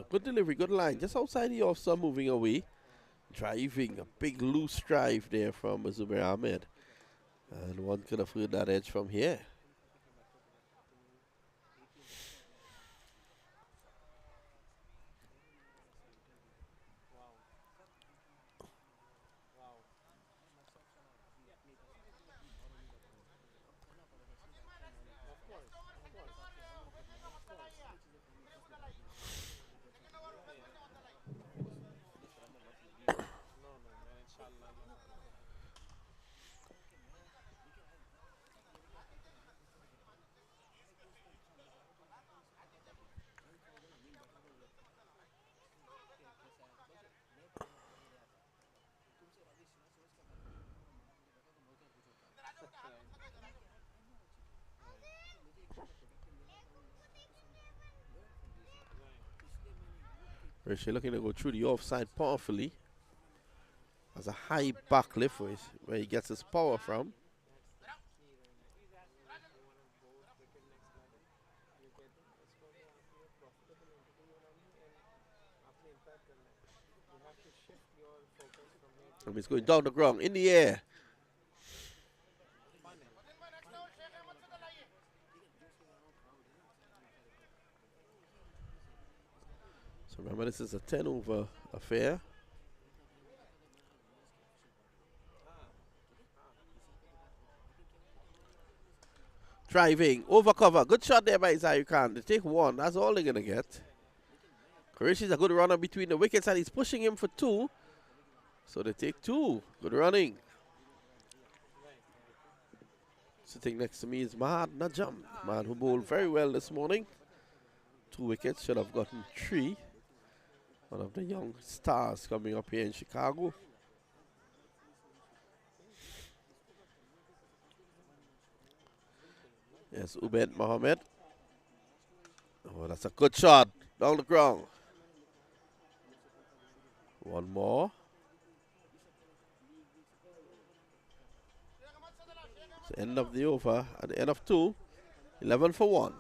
Good delivery, good line. Just outside the off stump, moving away. Driving, a big loose drive there from Zubair Ahmed. And one could have heard that edge from here. Rishi looking to go through the offside powerfully. Has a high back lift where he gets his power from. And he's going down the ground, in the air. So remember, this is a 10-over affair. Driving, over cover. Good shot there by Zaire Khan. They take one. That's all they're going to get. Qureshi's a good runner between the wickets, and he's pushing him for two. So they take two. Good running. Sitting next to me is Mahad Najam, man who bowled very well this morning. 2 wickets, should have gotten 3. One of the young stars coming up here in Chicago. Yes, Ubaid Mohammed. Oh, that's a good shot. Down the ground. One more. It's the end of the over. At the end of 2. 11 for 1.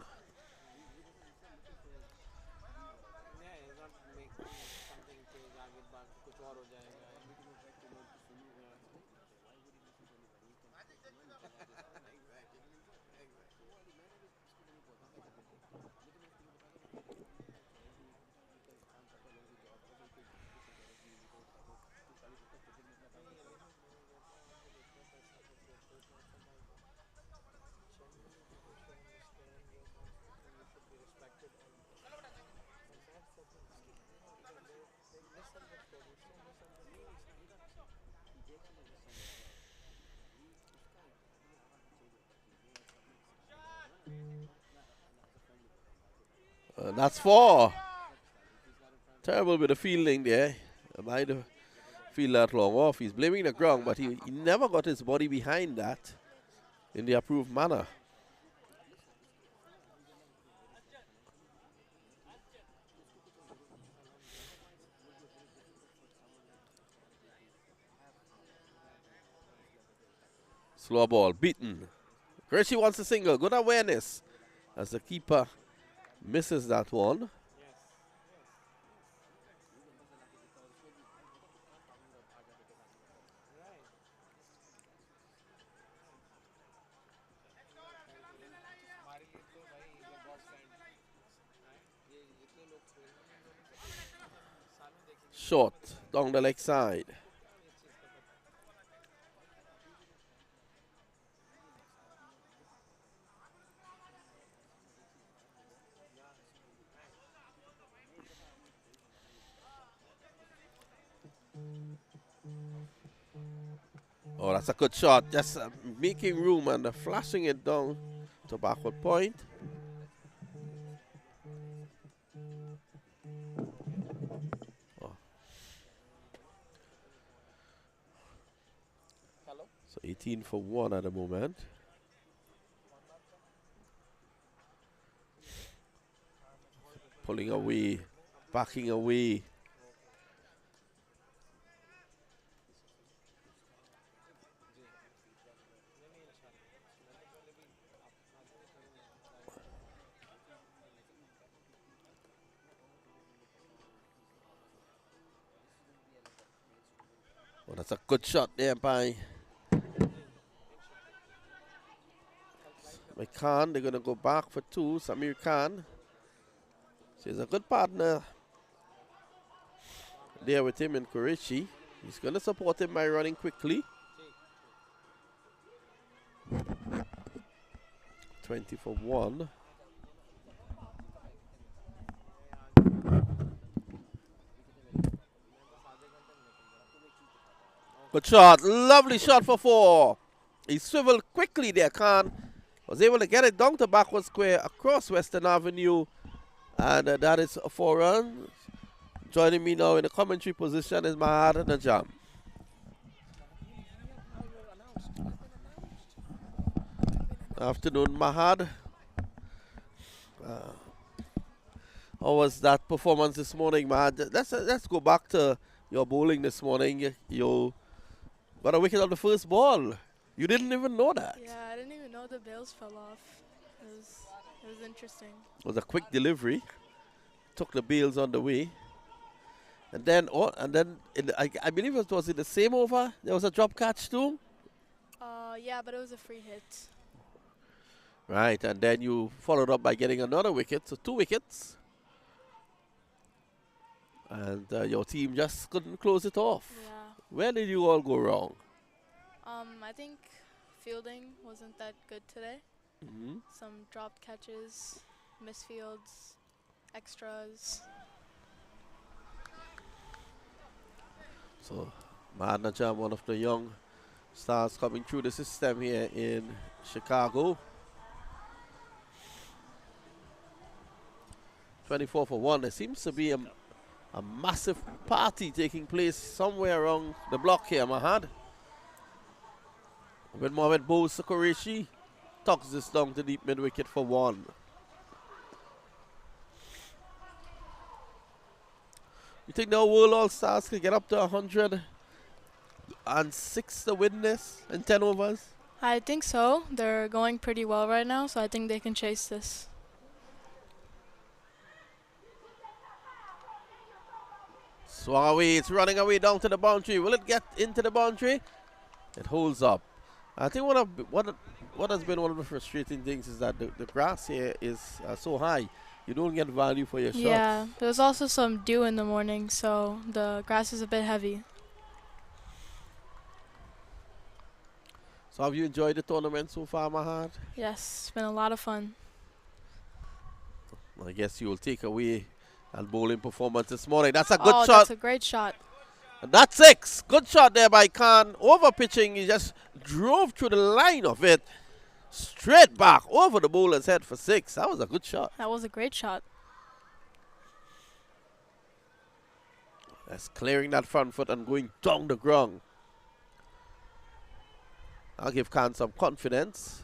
That's 4. Terrible bit of fielding there. I might have feel that long off. He's blaming the ground, but he never got his body behind that in the approved manner. Slow ball, beaten. Qureshi wants a single. Good awareness as the keeper misses that one. Short down the leg side. Oh, that's a good shot. Just making room and flashing it down to backward point. Oh. So 18 for 1 at the moment. Pulling away, backing away. That's a good shot there by Khan. They're going to go back for two. Samir Khan. He's a good partner there with him in Qureshi. He's going to support him by running quickly. 20 for 1. Good shot. Lovely shot for 4. He swiveled quickly there, Khan. Was able to get it down to backward square across Western Avenue. And that is 4 runs. Joining me now in the commentary position is Mahad Najam. Afternoon, Mahad. How was that performance this morning, Mahad? Let's go back to your bowling this morning. You got a wicket on the first ball. You didn't even know that. Yeah, I didn't even know the bails fell off. It was interesting. It was a quick delivery. Took the bails on the way. And then I believe it was in the same over. There was a drop catch too. Yeah, but it was a free hit. Right, and then you followed up by getting another wicket, so 2 wickets. And your team just couldn't close it off. Yeah. Where did you all go wrong? I think fielding wasn't that good today. Mm-hmm. Some dropped catches, misfields, extras. So, Mahad Najam, one of the young stars coming through the system here in Chicago. 24 for 1. There seems to be a massive party taking place somewhere around the block here, Mahad. When Mohamed Bose Qureshi tucks this down to deep mid wicket for 1. You think the World All-Stars could get up to 106 to win this in 10 overs? I think so. They're going pretty well right now, so I think they can chase this. Swung away, it's running away down to the boundary. Will it get into the boundary? It holds up. I think what has been one of the frustrating things is that the grass here is so high. You don't get value for your shots. Yeah, there was also some dew in the morning, so the grass is a bit heavy. So have you enjoyed the tournament so far, Mahad? Yes, it's been a lot of fun. I guess you will take away a bowling performance this morning. That's a good shot. That's a great shot. And that's 6. Good shot there by Khan. Over pitching, he just drove through the line of it. Straight back over the bowler's head for 6. That was a good shot. That was a great shot. That's clearing that front foot and going down the ground. I'll give Khan some confidence.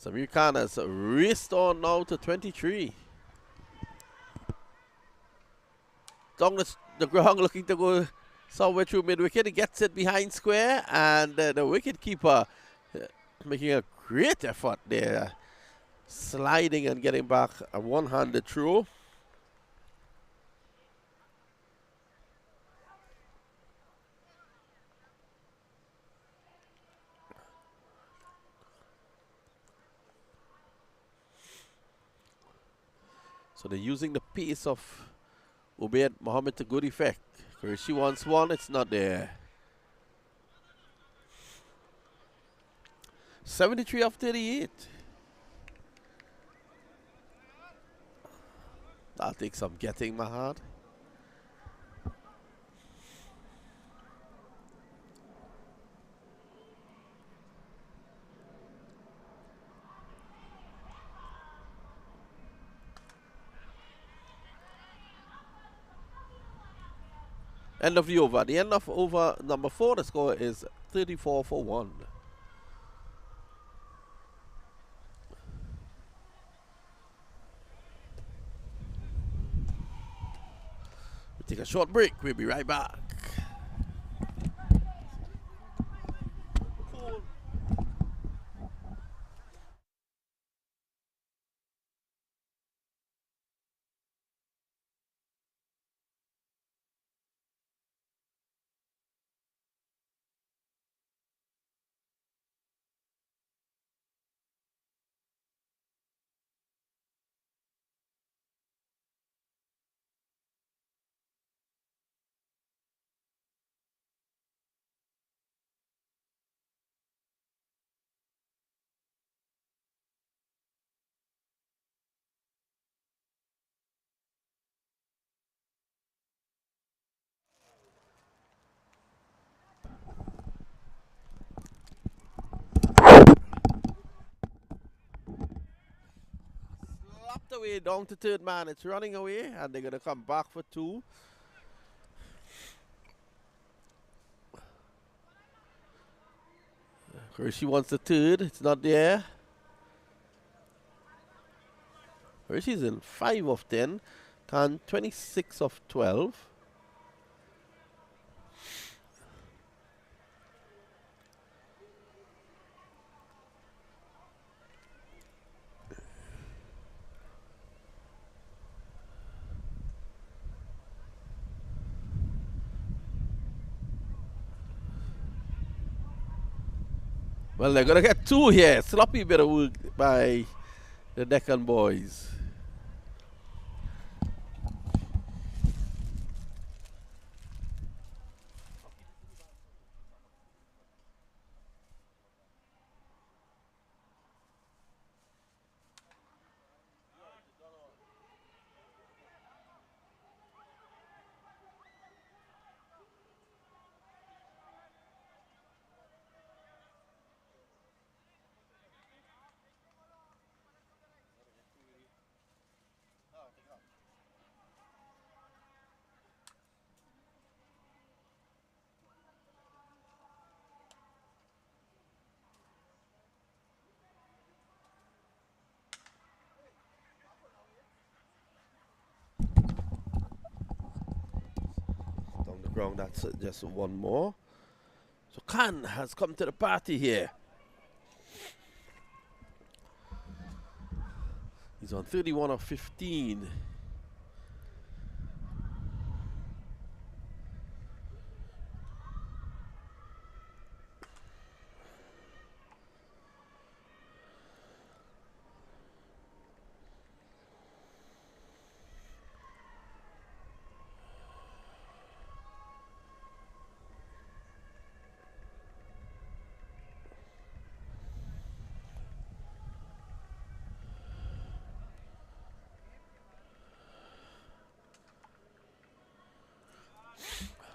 Samir Khan has raced on now to 23. Down the ground looking to go somewhere through mid-wicket. He gets it behind square, and the wicket-keeper making a great effort there. Sliding and getting back a one-handed throw. So they're using the pace of Ubaid Mohammed to good effect. Qureshi wants 1, it's not there. 73 of 38. That'll take some getting, Mahad. End of the over. The end of over number 4, the score is 34 for 1. We take a short break. We'll be right back. away down to third man. It's running away, and they're going to come back for 2. Hershey wants the third. It's not there. Hershey's in 5 of 10. Can 26 of 12. Well, they're going to get 2 here. Sloppy bit of work by the Deccan boys. Down the ground, that's just one more. So Khan has come to the party here. He's on 31 of 15.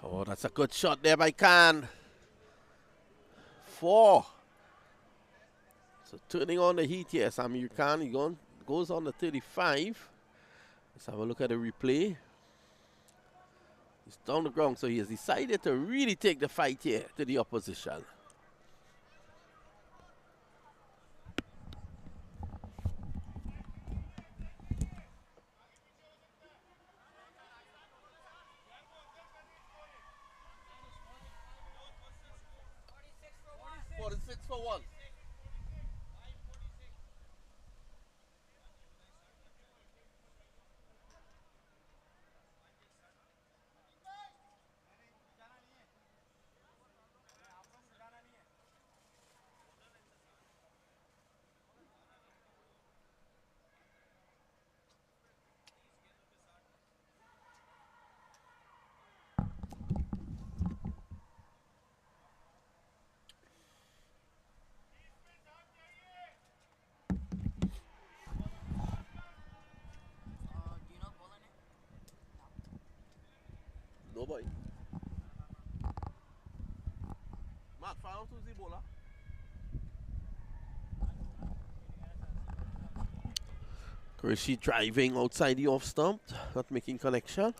Oh, that's a good shot there by Khan. 4. So turning on the heat here, Samir Khan. He goes on the 35. Let's have a look at the replay. He's down the ground, so he has decided to really take the fight here to the opposition. No boy. Mark, fire out to the bowler. Qureshi driving outside the off stump, not making connection.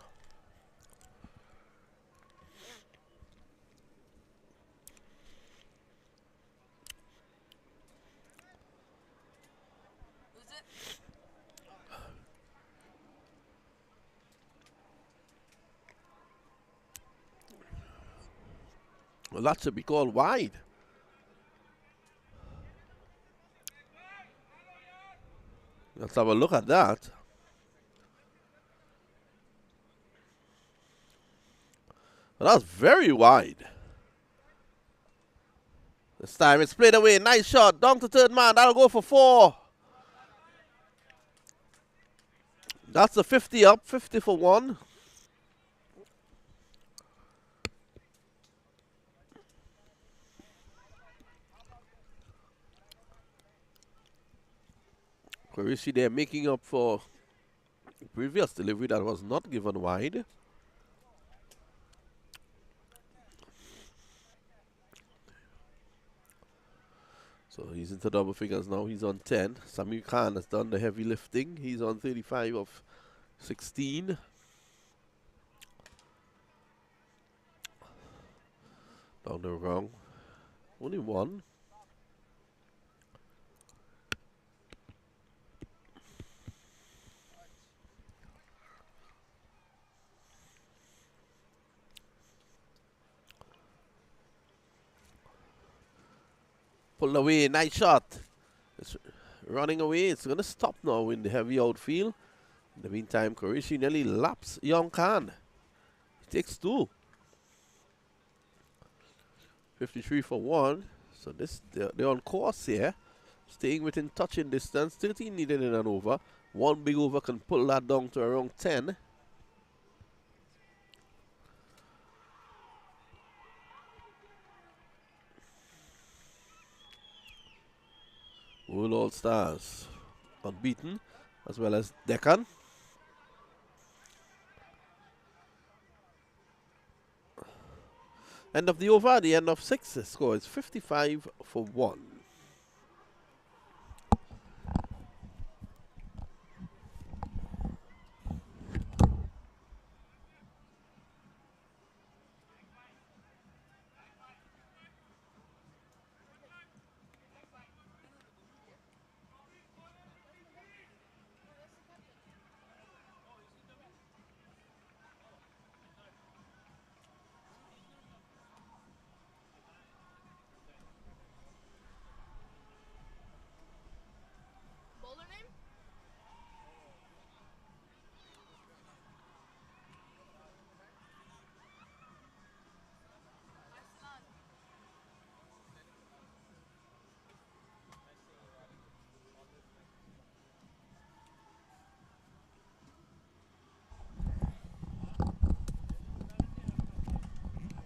Well, that should be called wide. Let's have a look at that. Well, that's very wide. This time it's played away. Nice shot. Down to third man. That'll go for 4. That's a 50 up. 50 for 1. Qureshi there making up for previous delivery that was not given wide. So he's into double figures now. He's on 10. Samir Khan has done the heavy lifting. He's on 35 of 16. Down the wrong. Only one. Pulled away, nice shot. It's running away. It's going to stop now in the heavy outfield. In the meantime, Qureshi nearly laps Young Khan. He takes 2. 53 for 1. So this they're on course here. Staying within touching distance. 13 needed in an over. One big over can pull that down to around 10. World All Stars unbeaten, as well as Deccan. End of the over, the end of 6. The score is 55 for 1.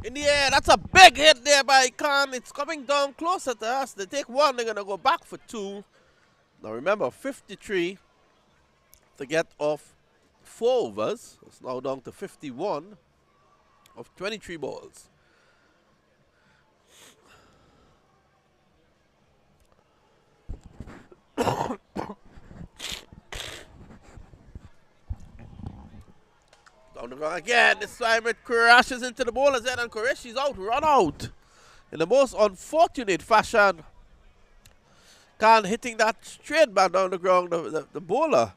In the air, that's a big hit there by Khan. It's coming down closer to us. They take 1, they're going to go back for 2. Now remember, 53 to get off 4 overs. It's now down to 51 of 23 balls. Down the ground again. This time it crashes into the bowler's head and Qureshi's out, run out. In the most unfortunate fashion. Khan hitting that straight back down the ground. The bowler,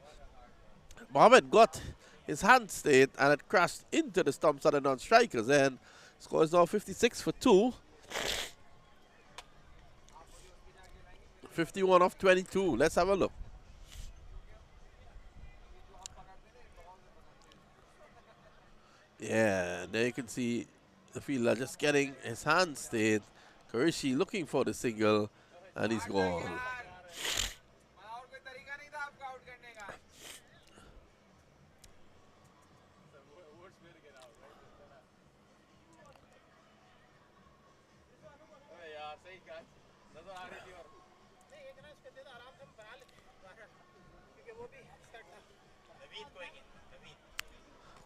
Mohammed, got his hand stayed and it crashed into the stumps of the non-strikers. And score is now 56 for 2. 51 of 22. Let's have a look. Yeah, there you can see the fielder just getting his hand stayed. Qureshi looking for the single, and he's gone.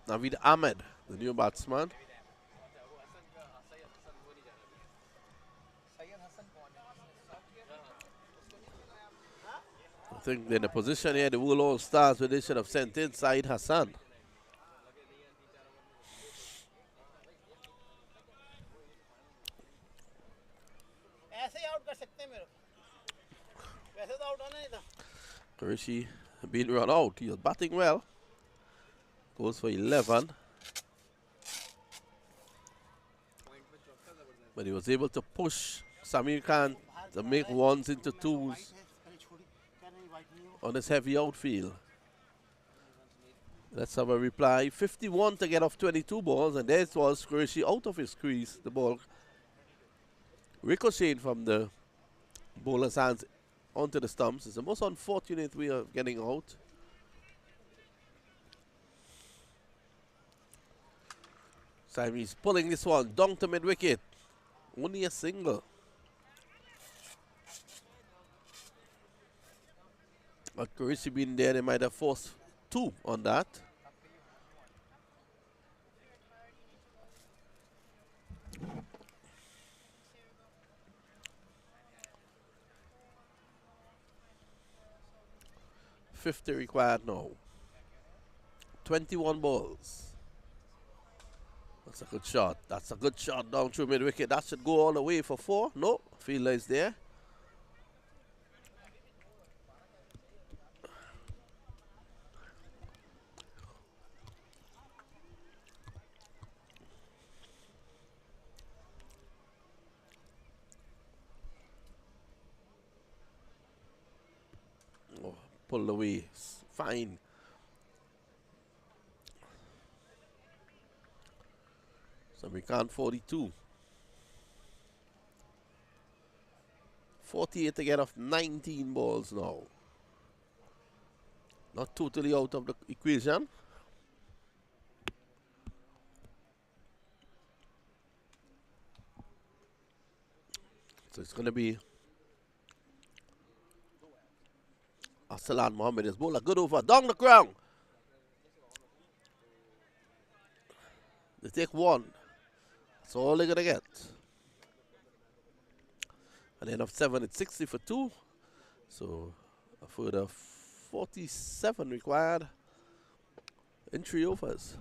Naveed Ahmed, the new batsman. I think they're in a position here, the Wool All Stars, where they should have sent in Saeed Hassan. Qureshi being run out. He was batting well. Goes for 11. But he was able to push Samir Khan to make 1s into 2s on this heavy outfield. Let's have a reply. 51 to get off 22 balls, and there it was, Qureshi out of his crease. The ball ricocheted from the bowler's hands onto the stumps. It's the most unfortunate way of getting out. He's pulling this one down to mid-wicket. Only a single. But Qureshi being there, they might have forced 2 on that. 50 required now. 21 balls. That's a good shot. That's a good shot down through mid wicket. That should go all the way for 4. No, fielder is there. Oh, pulled away. Fine. So we can't 42. 48 to get off 19 balls now. Not totally out of the equation. So it's going to be Aslan Mohammed is bowler. Good over. Down the ground. They take 1. That's all they're going to get. At the end of 7, it's 60 for 2. So a further 47 required in 3 overs.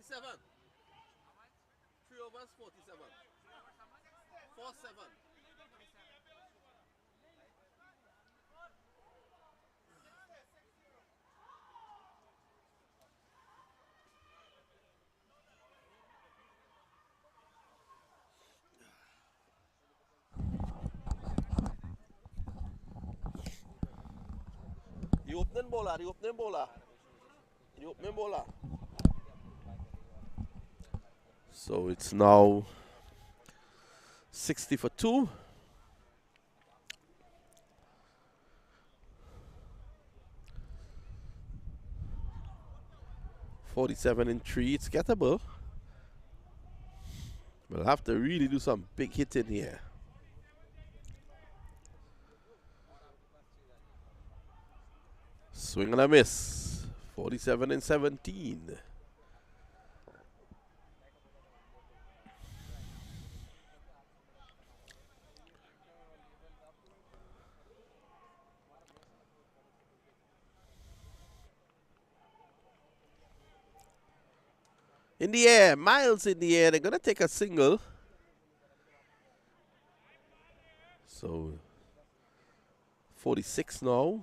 Seven. 3 overs, 47. 4-7. The opening bowler, the opening bowler. The opening bowler. So it's now 60 for 2. $47 in 3. It's gettable. We'll have to really do some big hitting here. Swing and a miss. 47 and 17. In the air, miles in the air. They're going to take a single. So 46 now.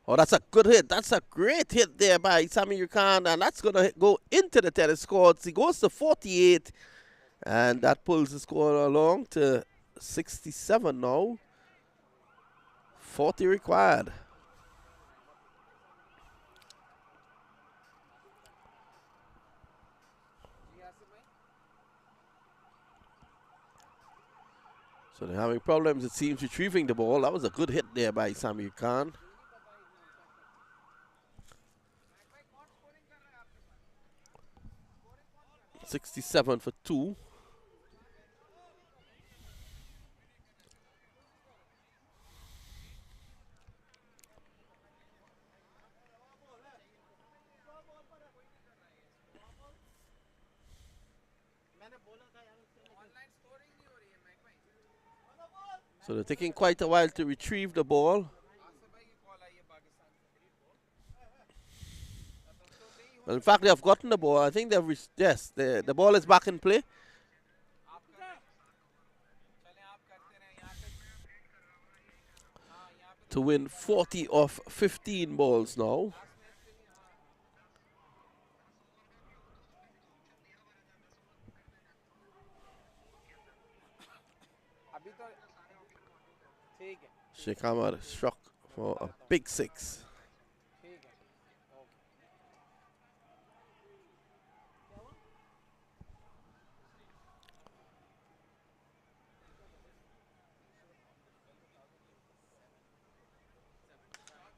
Oh, that's a good hit. That's a great hit there by Samir Khan, and that's going to go into the tennis courts. He goes to 48, and that pulls the score along to 67 now. 40 required. So they're having problems, it seems, retrieving the ball. That was a good hit there by Samir Khan. $67 for 2. So they're taking quite a while to retrieve the ball. Well, in fact, they have gotten the ball. I think they've yes, the ball is back in play. To win 40 of 15 balls now. Sheikh Ahmad struck for a big 6.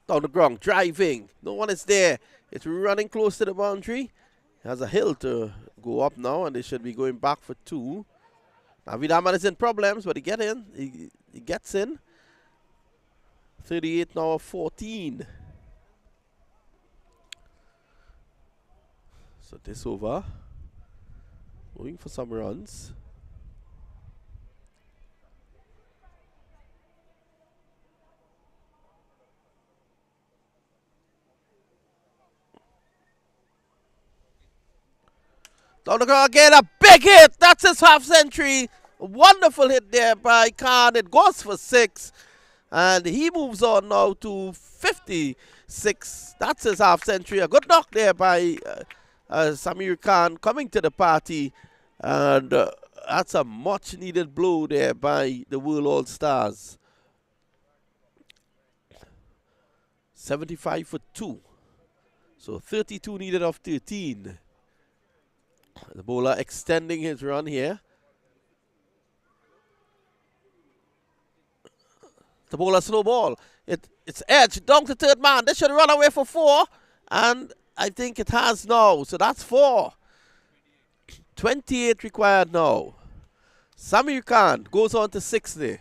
Down the ground, driving. No one is there. It's running close to the boundary. Has a hill to go up now, and they should be going back for 2. Naveed Ahmad is in problems, but he gets in. 38 now, 14. So this over. Going for some runs. Down the ground again, a big hit. That's his half century. A wonderful hit there by Khan. It goes for 6. And he moves on now to 56. That's his half century. A good knock there by Samir Khan coming to the party. And that's a much needed blow there by the World All Stars. 75 for 2. So 32 needed of 13. The bowler extending his run here. The bowler slow ball. It's edged down to third man. They should run away for 4. And I think it has now. So that's 4. 28 required now. Samir Khan goes on to 60.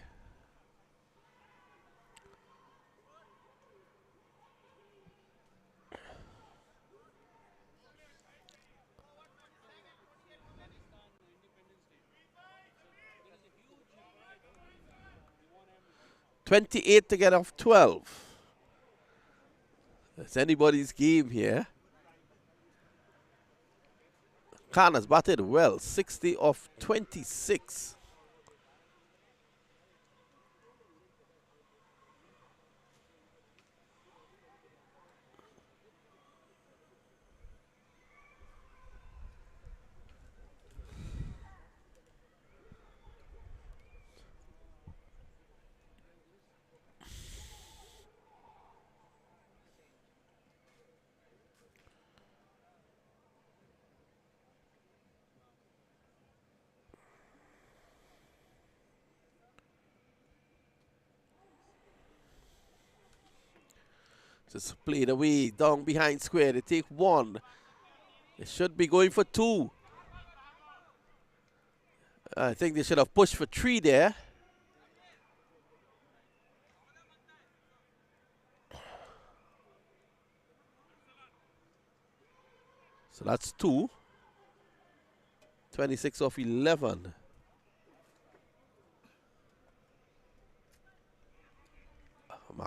.28 to get off 12. It's anybody's game here. Khan has batted well, 60 off 26. Just played away, down behind square. They take 1. They should be going for 2. I think they should have pushed for 3 there. So that's 2. 26 off 11.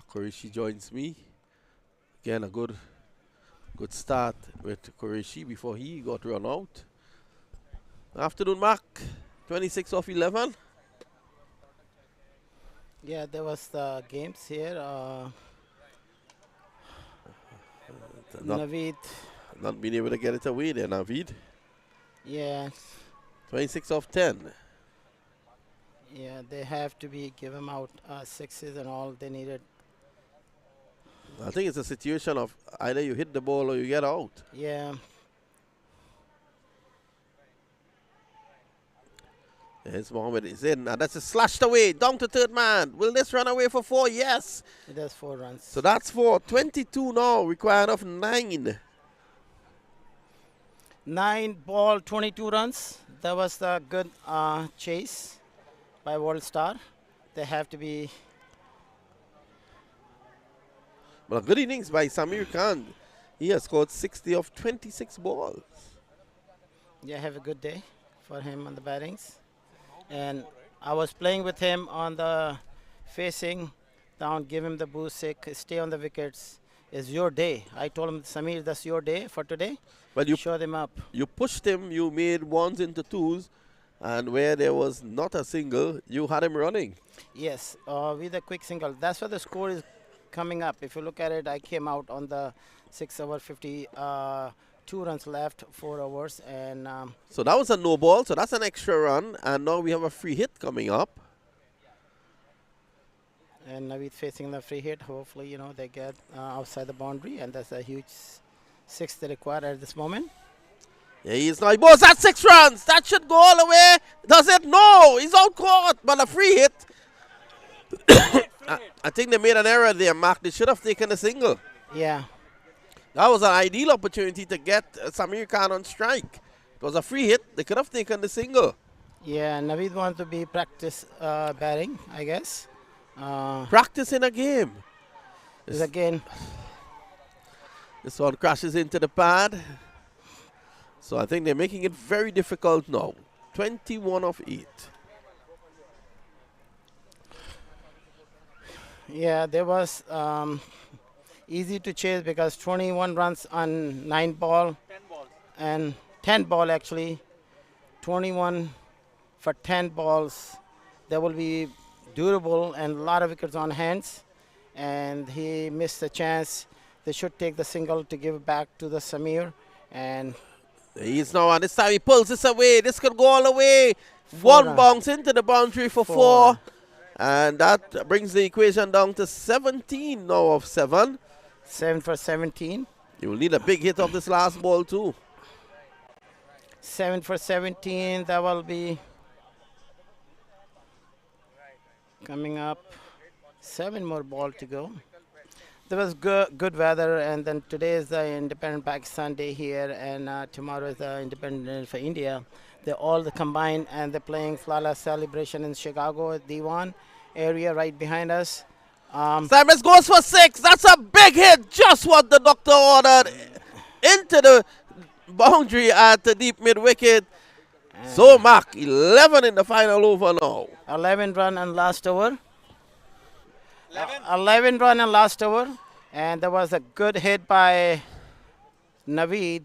Qureshi joins me. Again, a good start with Qureshi before he got run out. Afternoon, Mark. 26 off 11. Yeah, there was the games here. Naveed. Not being able to get it away there, Naveed. Yeah. 26 off 10. Yeah, they have to be give him out 6s and all they needed. I think it's a situation of either you hit the ball or you get out. Yeah. Yes, Mohammed is in, and that's a slashed away, down to third man. Will this run away for 4? Yes. It has 4 runs. So that's 4. 22 now, required of 9. 9 ball, 22 runs. That was the good chase by World Star. They have to be. But a good innings by Samir Khan. He has scored 60 of 26 balls. Yeah, have a good day for him on the battings. And I was playing with him on the facing down, give him the boost, stay on the wickets. It's your day. I told him, Samir, that's your day for today. Well, you show them up. You pushed him, you made 1s into 2s, and where there was not a single, you had him running. Yes, with a quick single. That's why the score is coming up. If you look at it, I came out on the 6 over 50, 2 runs left, 4 overs. And so that was a no ball, so that's an extra run. And now we have a free hit coming up. And Naveed facing the free hit. Hopefully, they get outside the boundary, and that's a huge six they require at this moment. Yeah, he's not. He balls at 6 runs. That should go all the way. Does it? No. He's out caught, but a free hit. I think they made an error there, Mark. They should have taken a single. Yeah. That was an ideal opportunity to get Samir Khan on strike. It was a free hit. They could have taken the single. Yeah, Naveed wants to be practice batting, I guess. Practice in a game. Again. This one crashes into the pad. So I think they're making it very difficult now. 21 of 8. Yeah, there was easy to chase because 21 runs on 9 ball. 10 balls. And 10 ball actually. 21 for 10 balls. That will be durable and a lot of wickets on hands. And he missed the chance. They should take the single to give back to the Samir. And he's now on this time. He pulls this away. This could go all the way. One bounce into the boundary for 4. And that brings the equation down to 17 now of 7. 7 for 17. You will need a big hit of this last ball too. 7 for 17. That will be coming up. 7 more ball to go. There was good weather, and then today is the Independent Pakistan Day here, and tomorrow is the Independent Day for India. They're all combined, and they're playing flawless celebration in Chicago, Diwan area right behind us. Simons goes for 6. That's a big hit. Just what the doctor ordered. Into the boundary at the deep mid wicket. So Mark, 11 in the final over now. 11 run and last over. 11 run and last over. And there was a good hit by Naveed.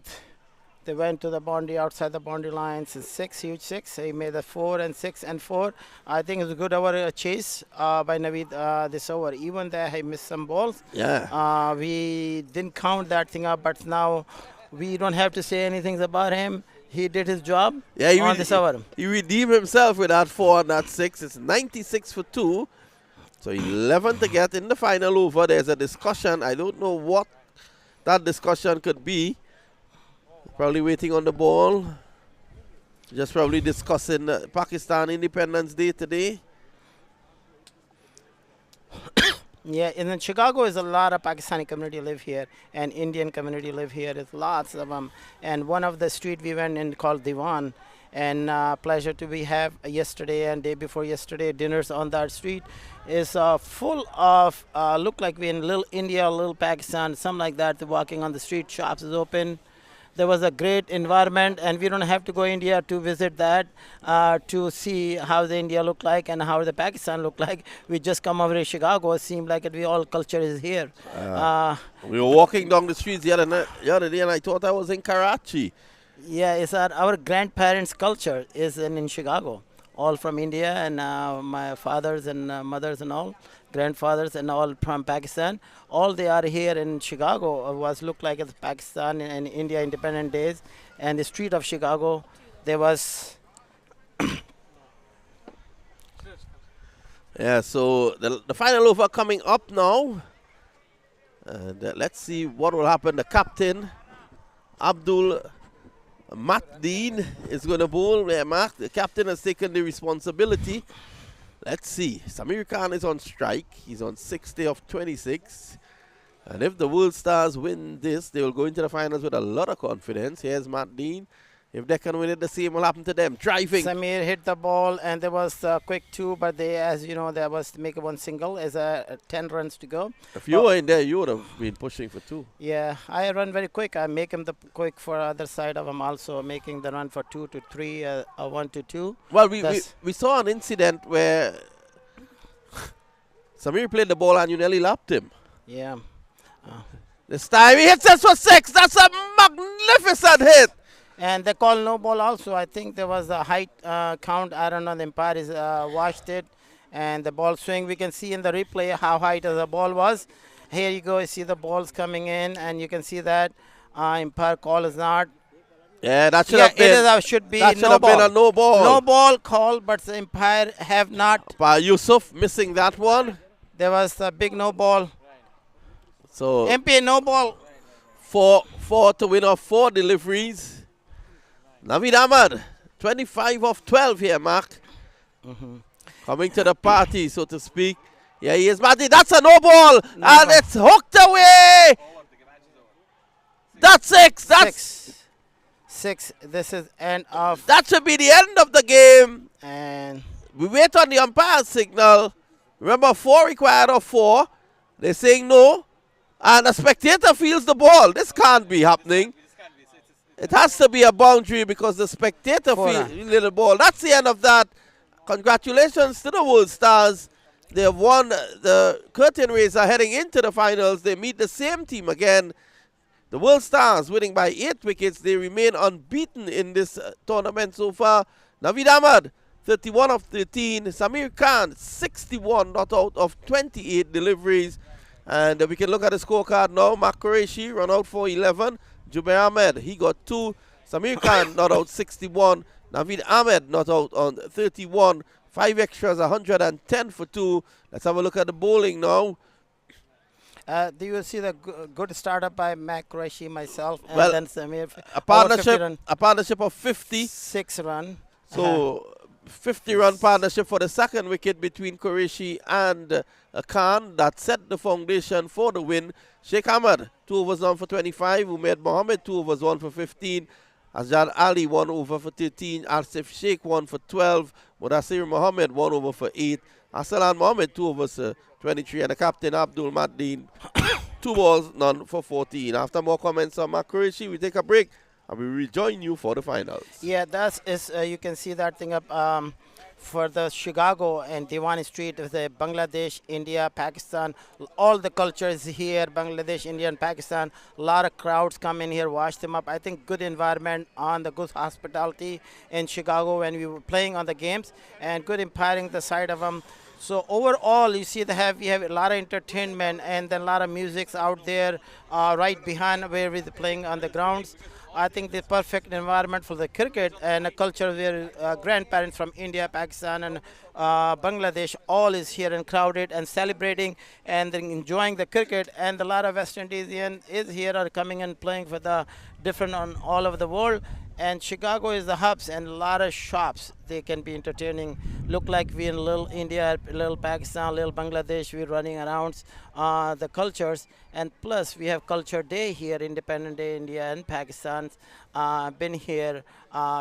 They went to the boundary, outside the boundary lines. 6, huge 6. He made a 4 and 6 and 4. I think it was a good over chase by Naveed this over. Even though he missed some balls. Yeah. We didn't count that thing up, but now we don't have to say anything about him. He did his job on this over. He redeemed himself with that 4 and that 6. It's 96 for 2. So 11 to get in the final over. There's a discussion. I don't know what that discussion could be. Probably waiting on the ball. Just probably discussing Pakistan Independence Day today. Yeah, in Chicago is a lot of Pakistani community live here, and Indian community live here. There's lots of them. And one of the street we went in called Diwan, and pleasure to be have yesterday and day before yesterday dinners on that street is full of look like we in little India, little Pakistan, something like that. They're walking on the street, shops is open. There was a great environment, and we don't have to go India to visit that to see how the India look like and how the Pakistan look like. We just come over to Chicago. It seemed like we all culture is here. We were walking down the streets the other day, and I thought I was in Karachi. Yeah, it's our grandparents' culture is in Chicago. All from India, and my fathers and mothers and all. Grandfathers and all from Pakistan. All they are here in Chicago was look like it's Pakistan and India independent days. And the street of Chicago, there was... Yeah, so the final over coming up now. And let's see what will happen. The captain, Abdul Matdeen, is going to bowl. Yeah, Mark, the captain has taken the responsibility. Let's see. Samir Khan is on strike. He's on 60 of 26. And if the World Stars win this, they will go into the finals with a lot of confidence. Here's Matt Dean. If they can win it, the same will happen to them. Driving. Samir hit the ball, and there was a quick 2, but they, as you know, there was to make one single as 10 runs to go. If you were in there, you would have been pushing for 2. Yeah, I run very quick. I make him the quick for other side of him also, making the run for 2 to 3, 1 to 2. Well, we saw an incident where Samir played the ball and you nearly lapped him. Yeah. This time he hits us for 6. That's a magnificent hit. And they call no ball also. I think there was a height count. I don't know. The umpire is watched it. And the ball swing. We can see in the replay how high the ball was. Here you go. You see the balls coming in. And you can see that umpire call is not. Yeah, that should have been. It should be that should no have ball. been a no ball. No ball call, but the umpire have not. Yusuf missing that one. There was a big no ball. So MP no ball. four to win off 4 deliveries. Naveed Ahmed, 25 of 12 here, Mark. Coming to the party, so to speak. Yeah, he is, Matty. That's a no ball. And it's hooked away. That's 6. That's 6. This is end of. That should be the end of the game. And we wait on the umpire's signal. Remember, 4 required of 4. They're saying no. And a spectator feels the ball. This can't be happening. It has to be a boundary because the spectator feels the ball. That's the end of that. Congratulations to the World Stars. They have won the curtain raiser heading into the finals. They meet the same team again. The World Stars winning by 8 wickets. They remain unbeaten in this tournament so far. Naveed Ahmed, 31 of 13. Samir Khan, 61 not out of 28 deliveries. And we can look at the scorecard now. Mark Qureshi run out for 11. Jubair Ahmed, he got 2. Samir Khan not out 61. Naveed Ahmed not out on 31. 5 extras, 110 for 2. Let's have a look at the bowling now. Do you see the good startup by MAQ Qureshi, myself, and well, then Samir? A partnership of 50. 6 run. So 50-run partnership for the second wicket between Qureshi and Khan that set the foundation for the win. Sheikh Ahmed, 2 overs 1 for 25. Umaid Mohammed, 2 overs 1 for 15. Azhar Ali, 1 over for 13. Asif Sheikh, 1 for 12. Mudassir Mohammed, 1 over for 8. Asalan Mohammed, 2 overs 23. And the captain, Abdul Maddin, 2 balls, none for 14. After more comments on MAQ Qureshi, we take a break and we rejoin you for the finals. Yeah, that is, you can see that thing up for the Chicago and Diwan Street of the Bangladesh, India, Pakistan. All the cultures here, Bangladesh, India, and Pakistan. A lot of crowds come in here, watch them up. I think good environment on the good hospitality in Chicago when we were playing on the games and good umpiring the side of them. So overall, you see we have a lot of entertainment and then a lot of music out there right behind where we're playing on the grounds. I think the perfect environment for the cricket and a culture where grandparents from India, Pakistan, and Bangladesh all is here and crowded and celebrating and enjoying the cricket. And a lot of West Indian is here are coming and playing for the different on all over the world. And Chicago is the hubs and a lot of shops. They can be entertaining. Look like we in little India, little Pakistan, little Bangladesh. We're running around the cultures. And plus, we have Culture Day here, Independent Day, India and Pakistan. Been here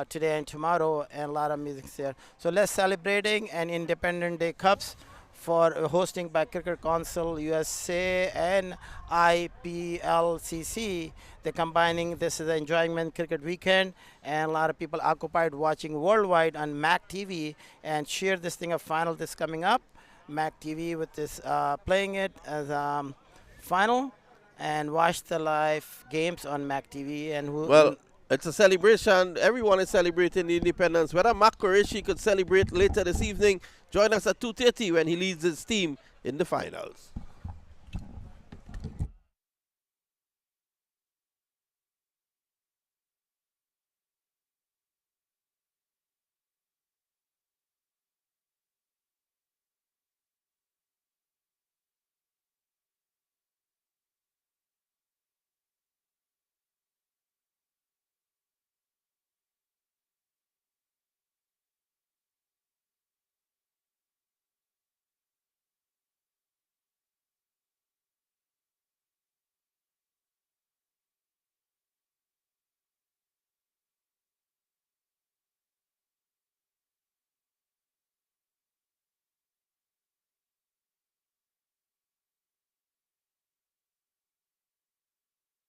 today and tomorrow, and a lot of music here. So let's celebrating an Independent Day Cups for hosting by Cricket Council USA and MCL-CC. They're combining this is the enjoyment cricket weekend, and a lot of people occupied watching worldwide on MAQ TV and share this thing of final this coming up. MAQ TV with this playing it as final and watch the live games on MAQ TV. And well, it's a celebration. Everyone is celebrating the independence. Whether MAQ Qureshi could celebrate later this evening, join us at 2:30 when he leads his team in the finals.